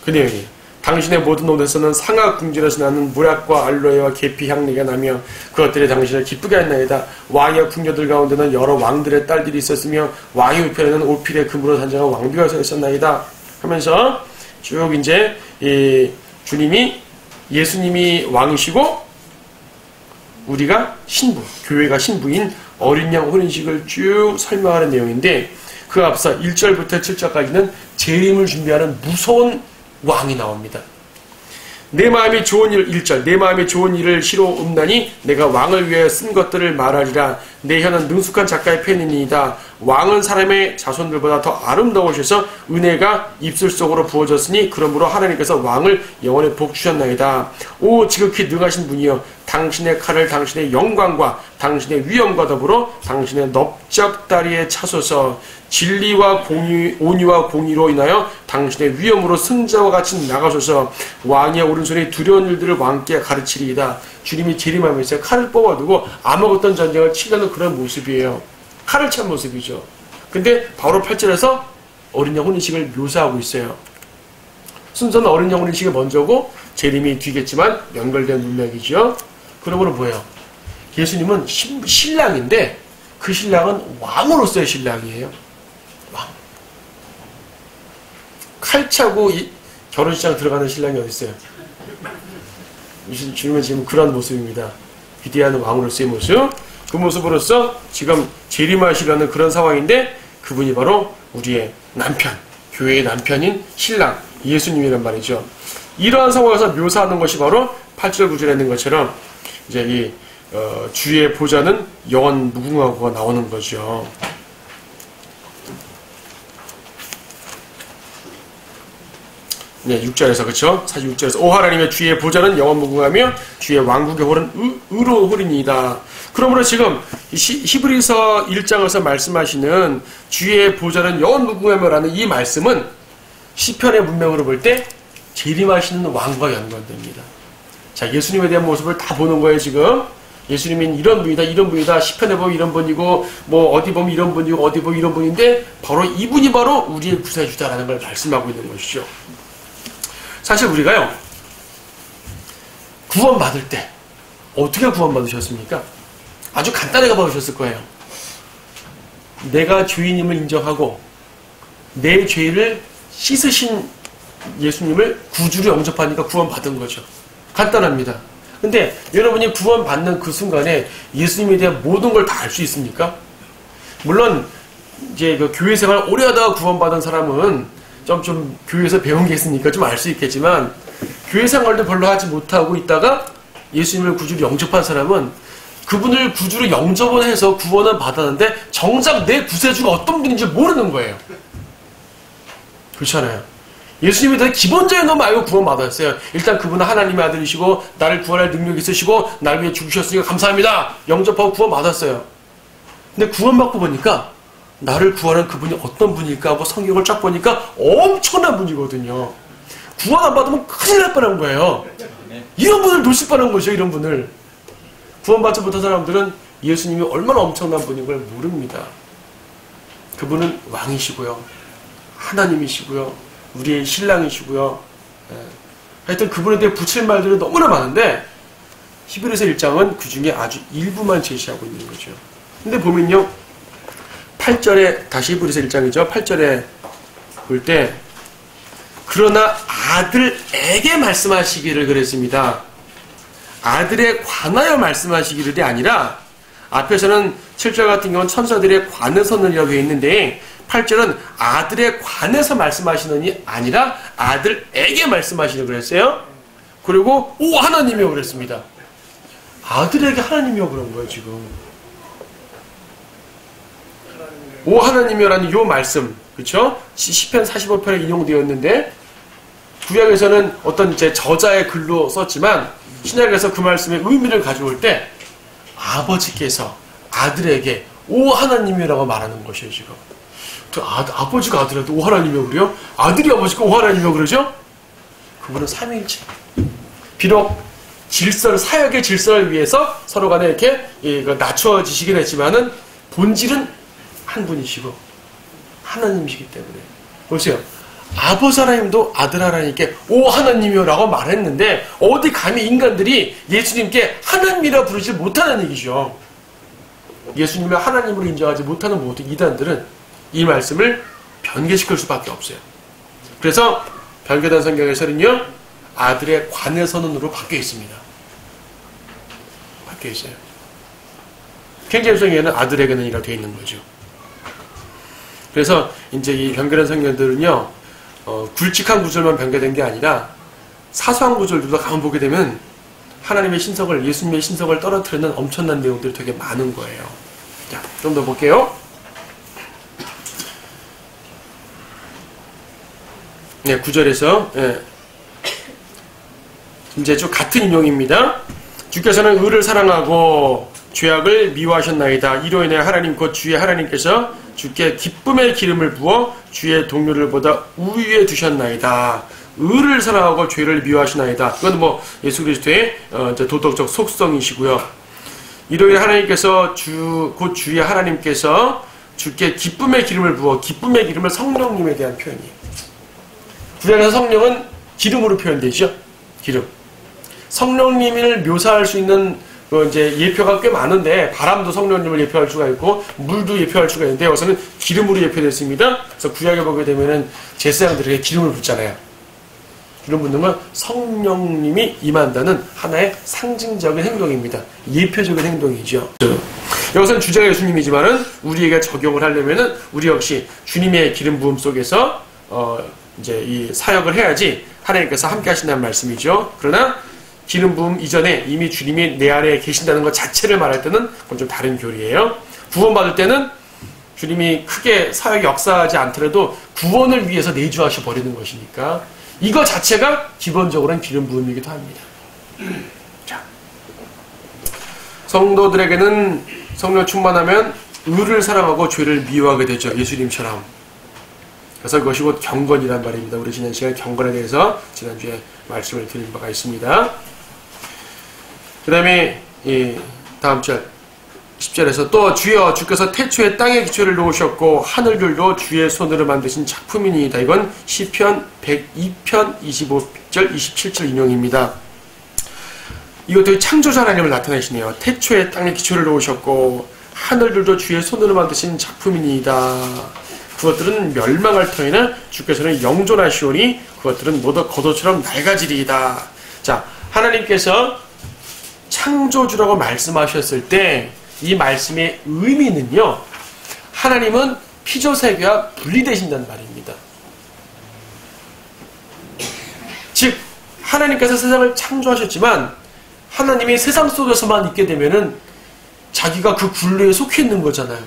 Speaker 1: 그 내용이에요. 당신의 모든 옷에서는 상아 궁전에서 나는 무락과 알로에와 계피 향내가 나며 그것들이 당신을 기쁘게 했나이다. 왕의 궁녀들 가운데는 여러 왕들의 딸들이 있었으며 왕의 우편에는 오필의 금으로 단장한 왕비가 서 있었나이다 하면서 쭉 이제 이 주님이 예수님이 왕이시고 우리가 신부, 교회가 신부인 어린 양 혼인식을 쭉 설명하는 내용인데 그 앞서 1절부터 7절까지는 재림을 준비하는 무서운 왕이 나옵니다. 내 마음이 좋은 일 1절 내 마음이 좋은 일을 시로 읊나니 내가 왕을 위하여 쓴 것들을 말하리라. 내 혀는 능숙한 작가의 펜이니이다. 왕은 사람의 자손들보다 더 아름다우셔서 은혜가 입술 속으로 부어졌으니 그러므로 하나님께서 왕을 영원히 복주셨나이다. 오 지극히 능하신 분이여 당신의 칼을 당신의 영광과 당신의 위엄과 더불어 당신의 넓적다리에 차소서. 진리와 온유와 공의로 인하여 당신의 위엄으로 승자와 같이 나가소서. 왕의 오른손이 두려운 일들을 왕께 가르치리이다. 주님이 재림하면서 칼을 뽑아두고 아무것도 전쟁을 치려는 그런 모습이에요. 칼을 찬 모습이죠. 근데 바로 8절에서 어린 양 혼인식을 묘사하고 있어요. 순서는 어린 양 혼인식이 먼저고 재림이 뒤겠지만 연결된 문맥이죠. 그러므로 뭐예요? 예수님은 신랑인데 그 신랑은 왕으로서의 신랑이에요. 왕. 칼 차고 결혼식장 들어가는 신랑이 어디 있어요? 주님은 지금 그런 모습입니다. 위대한 왕으로서의 모습. 그 모습으로서 지금 재림하시려는 그런 상황인데 그분이 바로 우리의 남편, 교회의 남편인 신랑 예수님이란 말이죠. 이러한 상황에서 묘사하는 것이 바로 8절 9절에 있는 것처럼 이제 이 주의 보좌는 영원 무궁하고가 나오는 거죠. 네, 6절에서 그렇죠? 46절에서 오 하나님의 주의 보좌는 영원 무궁하며 주의 왕국의 홀은 의로 홀이니이다. 그러므로 지금 히브리서 1장에서 말씀하시는 주의 보좌는 영원 무궁하며라는 이 말씀은 시편의 문맥으로 볼 때 재림하시는 왕과 연관됩니다. 자, 예수님에 대한 모습을 다 보는 거예요, 지금. 예수님은 이런 분이다, 이런 분이다. 시편에 보면 이런 분이고, 뭐 어디 보면 이런 분이고, 어디 보면 이런 분인데, 바로 이분이 바로 우리의 구세주다라는 걸 말씀하고 있는 것이죠. 사실 우리가요, 구원받을 때, 어떻게 구원받으셨습니까? 아주 간단하게 받으셨을 거예요. 내가 죄인임을 인정하고, 내 죄를 씻으신 예수님을 구주로 영접하니까 구원받은 거죠. 간단합니다. 근데 여러분이 구원받는 그 순간에 예수님에 대한 모든 걸 다 알 수 있습니까? 물론 이제 그 교회 생활 오래 하다가 구원받은 사람은 좀 교회에서 배운 게 있으니까 좀 알 수 있겠지만 교회 생활도 별로 하지 못하고 있다가 예수님을 구주로 영접한 사람은 그분을 구주로 영접을 해서 구원을 받았는데 정작 내 구세주가 어떤 분인지 모르는 거예요. 그렇잖아요. 예수님에 대한 기본적인 것만 알고 구원받았어요. 일단 그분은 하나님의 아들이시고 나를 구원할 능력이 있으시고 나를 위해 죽으셨으니까 감사합니다. 영접하고 구원받았어요. 근데 구원받고 보니까 나를 구원한 그분이 어떤 분일까 하고 성경을 쫙 보니까 엄청난 분이거든요. 구원 안 받으면 큰일 날 뻔한 거예요. 이런 분을 놓칠 뻔한 거죠. 이런 분을. 구원받지 못한 사람들은 예수님이 얼마나 엄청난 분인 걸 모릅니다. 그분은 왕이시고요. 하나님이시고요. 우리의 신랑이시고요. 하여튼 그분에 대해 붙일 말들이 너무나 많은데 히브리서 1장은 그 중에 아주 일부만 제시하고 있는 거죠. 근데 보면요. 8절에 다시 히브리서 1장이죠. 8절에 볼 때 그러나 아들에게 말씀하시기를 그랬습니다. 아들에 관하여 말씀하시기를이 아니라 앞에서는 7절 같은 경우는 천사들의 관에서 는이라고 되어 있는데 8절은 아들의 관에서 말씀하시느니 아니라 아들에게 말씀하시는 그랬어요. 그리고 오 하나님이요 그랬습니다. 아들에게 하나님이요 그런 거예요 지금. 오 하나님이요라는 요 말씀, 그렇죠? 시편 45편에 인용되어 있는데 구약에서는 어떤 이제 저자의 글로 썼지만 신약에서 그 말씀의 의미를 가져올 때 아버지께서 아들에게 오 하나님이라고 말하는 것이에요 지금. 아버지가 아들한테 오 하나님이요 그래요? 아들이 아버지가 오 하나님이요 그러죠? 그분은 삼위일체. 비록 질서를, 사역의 질서를 위해서 서로 간에 이렇게 낮춰지시긴 했지만은 본질은 한 분이시고 하나님이시기 때문에. 보세요. 아버지 하나님도 아들 하나님께 오 하나님이요 라고 말했는데 어디 감히 인간들이 예수님께 하나님이라 부르지 못하는 얘기죠. 예수님을 하나님으로 인정하지 못하는 모든 이단들은 이 말씀을 변개시킬 수밖에 없어요. 그래서 변개된 성경에서는요 아들의 관의 선언으로 바뀌어 있습니다. 바뀌어 있어요. 킹제임스에는 아들에게는 이라 되어 있는 거죠. 그래서 이제 이 변개된 성경들은요 굵직한 구절만 변개된 게 아니라 사소한 구절들도 가만 보게 되면 하나님의 신석을, 예수님의 신석을 떨어뜨리는 엄청난 내용들이 되게 많은 거예요. 자, 좀 더 볼게요. 네, 9절에서 이제 쭉 같은 인용입니다. 주께서는 의를 사랑하고 죄악을 미워하셨나이다. 이로 인해 하나님 곧 주의 하나님께서 주께 기쁨의 기름을 부어 주의 동료를 보다 우위에 두셨나이다. 의를 사랑하고 죄를 미워하시나이다. 이건 뭐 예수 그리스도의 도덕적 속성이시고요. 이로 인해 하나님께서 곧 주의 하나님께서 주께 기쁨의 기름을 부어, 기쁨의 기름은 성령님에 대한 표현이에요. 구약에서 성령은 기름으로 표현되죠. 기름. 성령님을 묘사할 수 있는 이제 예표가 꽤 많은데 바람도 성령님을 예표할 수가 있고 물도 예표할 수가 있는데 여기서는 기름으로 예표됐습니다. 그래서 구약에 보게 되면은 제사장들에게 기름을 붓잖아요. 기름 붓는 건 성령님이 임한다는 하나의 상징적인 행동입니다. 예표적인 행동이죠. 여기서는 주제가 예수님이지만은 우리에게 적용을 하려면은 우리 역시 주님의 기름 부음 속에서 이제 이 사역을 해야지 하나님께서 함께 하신다는 말씀이죠. 그러나 기름 부음 이전에 이미 주님이 내 안에 계신다는 것 자체를 말할 때는 그건 좀 다른 교리예요. 구원받을 때는 주님이 크게 사역이 역사하지 않더라도 구원을 위해서 내주하셔 버리는 것이니까 이거 자체가 기본적으로는 기름 부음이기도 합니다. 자, 성도들에게는 성령 충만하면 의를 사랑하고 죄를 미워하게 되죠. 예수님처럼. 그래서 그것이 곧 경건이란 말입니다. 우리 지난 시간에 경건에 대해서 지난주에 말씀을 드린 바가 있습니다. 그 다음에 다음 절 10절에서 또 주여 주께서 태초에 땅의 기초를 놓으셨고 하늘들도 주의 손으로 만드신 작품이니이다. 이건 시편 102편 25절 27절 인용입니다. 이것도 창조자 하나님을 나타내시네요. 태초에 땅의 기초를 놓으셨고 하늘들도 주의 손으로 만드신 작품이니이다. 그것들은 멸망할 터이나 주께서는 영존하시오니 그것들은 모두 겉옷처럼 낡아지리이다. 자, 하나님께서 창조주라고 말씀하셨을 때 이 말씀의 의미는요, 하나님은 피조세계와 분리되신다는 말입니다. 즉 하나님께서 세상을 창조하셨지만 하나님이 세상 속에서만 있게 되면은 자기가 그 굴레에 속해 있는 거잖아요.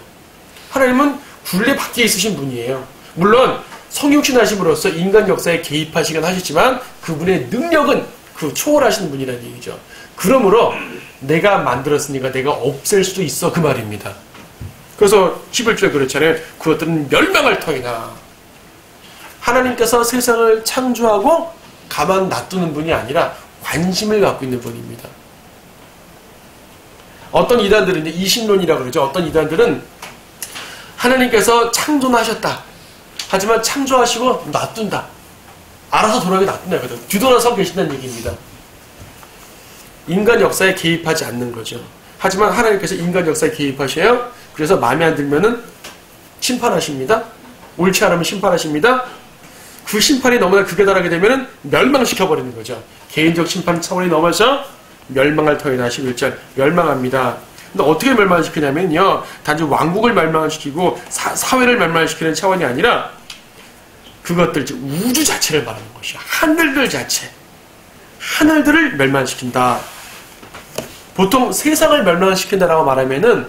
Speaker 1: 하나님은 굴레 밖에 있으신 분이에요. 물론 성육신 하심으로써 인간 역사에 개입하시긴 하셨지만 그분의 능력은 그 초월하시는 분이라는 얘기죠. 그러므로 내가 만들었으니까 내가 없앨 수도 있어 그 말입니다. 그래서 11절에 그렇잖아요. 그것들은 멸망할 터이나. 하나님께서 세상을 창조하고 가만 놔두는 분이 아니라 관심을 갖고 있는 분입니다. 어떤 이단들은 이제 이신론이라고 그러죠. 어떤 이단들은 하나님께서 창조하셨다. 하지만 창조하시고 놔둔다. 알아서 돌아가게 놔둔다. 뒤돌아서 계신다는 얘기입니다. 인간 역사에 개입하지 않는 거죠. 하지만 하나님께서 인간 역사에 개입하셔요. 그래서 마음에 안 들면은 심판하십니다. 옳지 않으면 심판하십니다. 그 심판이 너무나 극에 달하게 되면은 멸망시켜버리는 거죠. 개인적 심판 차원이 넘어서 멸망할 터이나 11절 멸망합니다. 근데 어떻게 멸망시키냐면요, 단지 왕국을 멸망시키고 사회를 멸망시키는 차원이 아니라 그것들, 우주 자체를 말하는 것이요. 하늘들 자체, 하늘들을 멸망시킨다. 보통 세상을 멸망시킨다라고 말하면은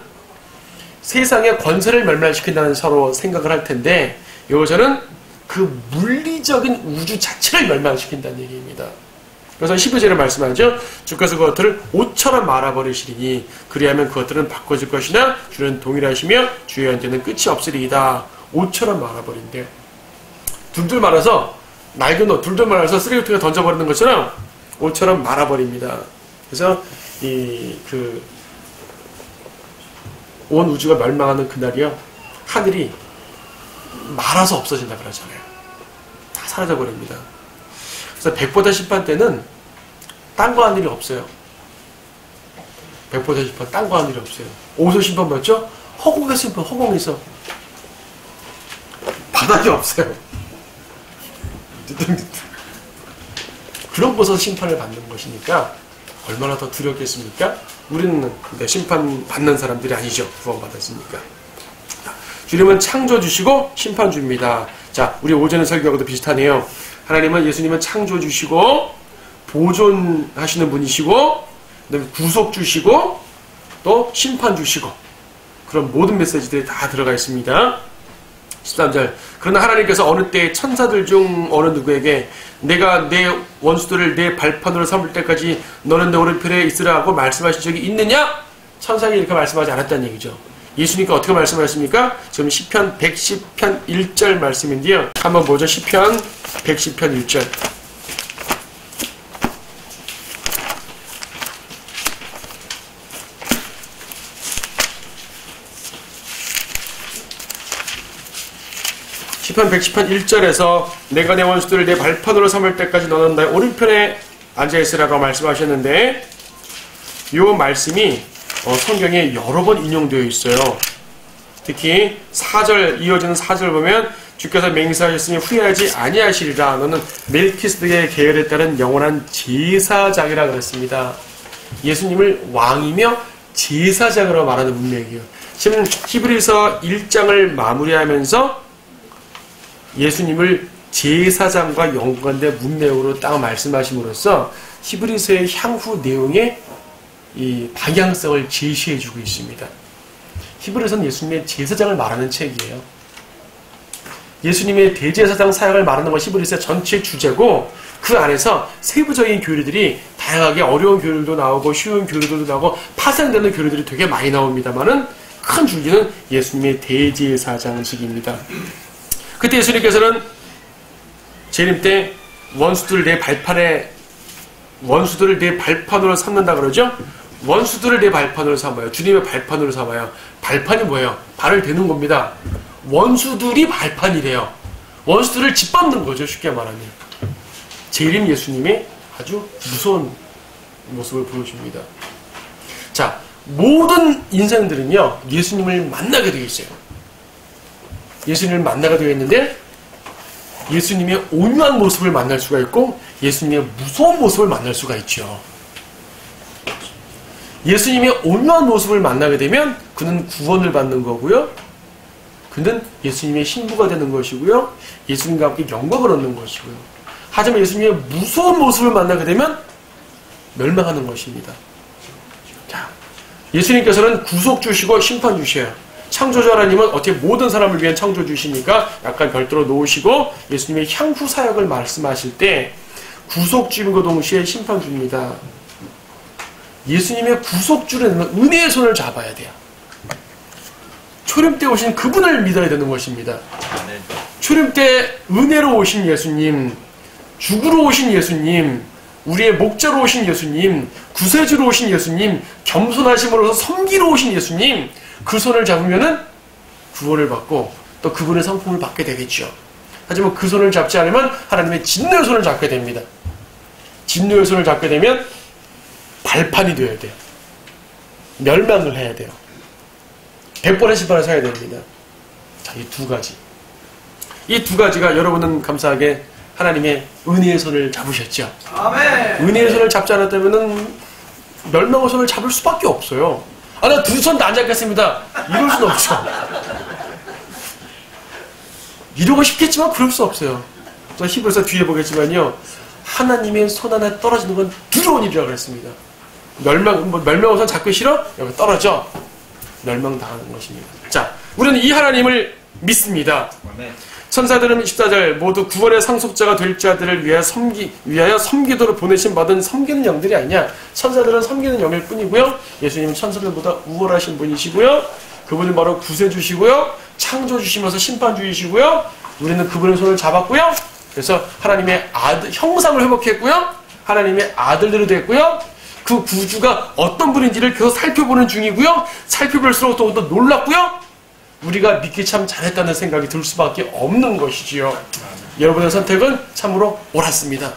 Speaker 1: 세상의 권세를 멸망시킨다는 서로 생각을 할 텐데, 여기서는 그 물리적인 우주 자체를 멸망시킨다는 얘기입니다. 그래서 12절에 말씀하죠. 주께서 그것들을 옷처럼 말아버리시리니 그리하면 그것들은 바꿔질 것이나 주는 동일하시며 주의 현재는 끝이 없으리이다. 옷처럼 말아버린대요. 둘둘 말아서, 낡은 옷 둘둘 말아서 쓰레기통에 던져버리는 것처럼 옷처럼 말아버립니다. 그래서 온 우주가 멸망하는 그날이요, 하늘이 말아서 없어진다 그러잖아요. 다 사라져버립니다. 그래서 백보다 심판 때는 딴 거 한 일이 없어요. 백보다 심판 딴 거 한 일이 없어요. 어디서 심판 받죠? 허공에서 심판, 허공에서. 바닥이 없어요. 그런 곳에서 심판을 받는 것이니까 얼마나 더 두렵겠습니까? 우리는 심판 받는 사람들이 아니죠. 구원받았으니까. 주님은 창조주시고 심판주입니다. 자, 우리 오전에 설교하고도 비슷하네요. 하나님은, 예수님은 창조주시고 보존하시는 분이시고 구속주시고 또 심판주시고, 그런 모든 메시지들이 다 들어가 있습니다. 13절. 그러나 하나님께서 어느 때 천사들 중 어느 누구에게 내가 내 원수들을 내 발판으로 삼을 때까지 너는 내 오른편에 있으라 하고 말씀하신 적이 있느냐? 천사에게 이렇게 말씀하지 않았다는 얘기죠. 예수님께 어떻게 말씀하셨습니까? 지금 시편 110편 1절 말씀인데요. 한번 보죠. 시편 110편 1절. 시편 110편 1절에서 내가 내 원수들을 내 발판으로 삼을 때까지 너는 나의 오른편에 앉아있으라고 말씀하셨는데, 이 말씀이 성경에 여러 번 인용되어 있어요. 특히 4절, 이어지는 4절 보면 주께서 맹세하셨으니 후회하지 아니하시리라. 너는 멜키스덱의 계열에 따른 영원한 제사장이라 그랬습니다. 예수님을 왕이며 제사장으로 말하는 문맥이에요. 지금 히브리서 1장을 마무리하면서 예수님을 제사장과 연관된 문맥으로 딱 말씀하심으로써 히브리서의 향후 내용에 이 방향성을 제시해주고 있습니다. 히브리서는 예수님의 제사장을 말하는 책이에요. 예수님의 대제사장 사역을 말하는 것이 히브리서의 전체 주제고, 그 안에서 세부적인 교리들이 다양하게, 어려운 교리들도 나오고 쉬운 교리들도 나오고 파생되는 교리들이 되게 많이 나옵니다만은 큰 줄기는 예수님의 대제사장직입니다. 그때 예수님께서는 재림 때 원수들을 내 발판으로 삼는다 그러죠? 원수들을 내 발판으로 삼아요. 주님의 발판으로 삼아요. 발판이 뭐예요? 발을 대는 겁니다. 원수들이 발판이래요. 원수들을 짓밟는 거죠. 쉽게 말하면. 재림 예수님의 아주 무서운 모습을 보여줍니다. 자, 모든 인생들은요, 예수님을 만나게 되어 있어요. 예수님을 만나게 되어 있는데, 예수님의 온유한 모습을 만날 수가 있고 예수님의 무서운 모습을 만날 수가 있죠. 예수님의 온유한 모습을 만나게 되면 그는 구원을 받는 거고요. 그는 예수님의 신부가 되는 것이고요. 예수님과 함께 영광을 얻는 것이고요. 하지만 예수님의 무서운 모습을 만나게 되면 멸망하는 것입니다. 자, 예수님께서는 구속주시고 심판주셔요. 창조주 하나님은 어떻게 모든 사람을 위한 창조주시니까 약간 별도로 놓으시고 예수님의 향후 사역을 말씀하실 때 구속주임과 동시에 심판주입니다. 예수님의 구속주는 은혜의 손을 잡아야 돼요. 초림 때 오신 그분을 믿어야 되는 것입니다. 초림 때 은혜로 오신 예수님, 죽으러 오신 예수님, 우리의 목자로 오신 예수님, 구세주로 오신 예수님, 겸손하심으로서 섬기러 오신 예수님, 그 손을 잡으면은 구원을 받고 또 그분의 성품을 받게 되겠죠. 하지만 그 손을 잡지 않으면 하나님의 진노의 손을 잡게 됩니다. 진노의 손을 잡게 되면 발판이 되어야 돼요. 멸망을 해야 돼요. 100번의 심판을 서야 됩니다. 자, 이 두 가지. 이 두 가지가 여러분은 감사하게 하나님의 은혜의 손을 잡으셨죠. 아멘. 은혜의 손을 잡지 않았다면은 멸망의 손을 잡을 수밖에 없어요. 나 두 손 다 안 잡겠습니다. 이럴 수는 없죠. 이러고 싶겠지만 그럴 수 없어요. 저 히브리서 뒤에 보겠지만요. 하나님의 손 안에 떨어지는 건 두려운 일이라고 그랬습니다. 멸망우선 잡기 싫어? 여기 떨어져. 멸망당하는 것입니다. 자, 우리는 이 하나님을 믿습니다. 천사들은 14절 모두 구원의 상속자가 될 자들을 위하여 섬기도록 보내신 받은 섬기는 영들이 아니냐. 천사들은 섬기는 영일 뿐이고요. 예수님은 천사들보다 우월하신 분이시고요. 그분은 바로 구세주시고요. 창조주시면서 심판주이시고요. 우리는 그분의 손을 잡았고요. 그래서 하나님의 형상을 회복했고요. 하나님의 아들들이 됐고요. 그 구주가 어떤 분인지를 계속 살펴보는 중이고요. 살펴볼수록 또 놀랍고요. 우리가 믿기 참 잘했다는 생각이 들 수밖에 없는 것이지요. 여러분의 선택은 참으로 옳았습니다.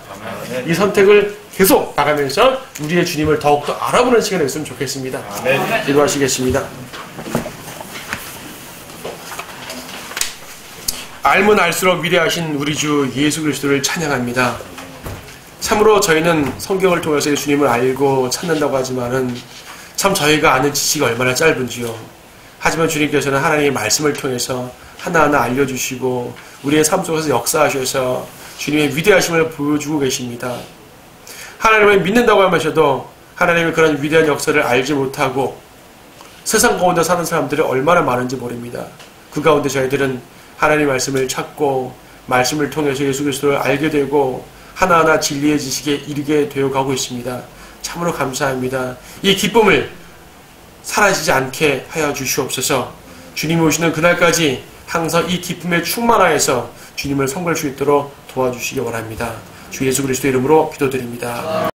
Speaker 1: 이 선택을 계속 나가면서 우리의 주님을 더욱더 알아보는 시간이 있으면 좋겠습니다. 기도하시겠습니다. 알면 알수록 위대하신 우리 주 예수 그리스도를 찬양합니다. 참으로 저희는 성경을 통해서 주님을 알고 찾는다고 하지만은 참 저희가 아는 지식이 얼마나 짧은지요. 하지만 주님께서는 하나님의 말씀을 통해서 하나하나 알려주시고 우리의 삶 속에서 역사하셔서 주님의 위대하심을 보여주고 계십니다. 하나님을 믿는다고 하면서도 하나님의 그런 위대한 역사를 알지 못하고 세상 가운데 사는 사람들이 얼마나 많은지 모릅니다. 그 가운데 저희들은 하나님의 말씀을 찾고 말씀을 통해서 예수 그리스도를 알게 되고 하나하나 진리의 지식에 이르게 되어 가고 있습니다. 참으로 감사합니다. 이 기쁨을 사라지지 않게 하여 주시옵소서. 주님이 오시는 그날까지 항상 이 기쁨에 충만하여서 주님을 섬길 수 있도록 도와주시기 원합니다. 주 예수 그리스도 이름으로 기도드립니다.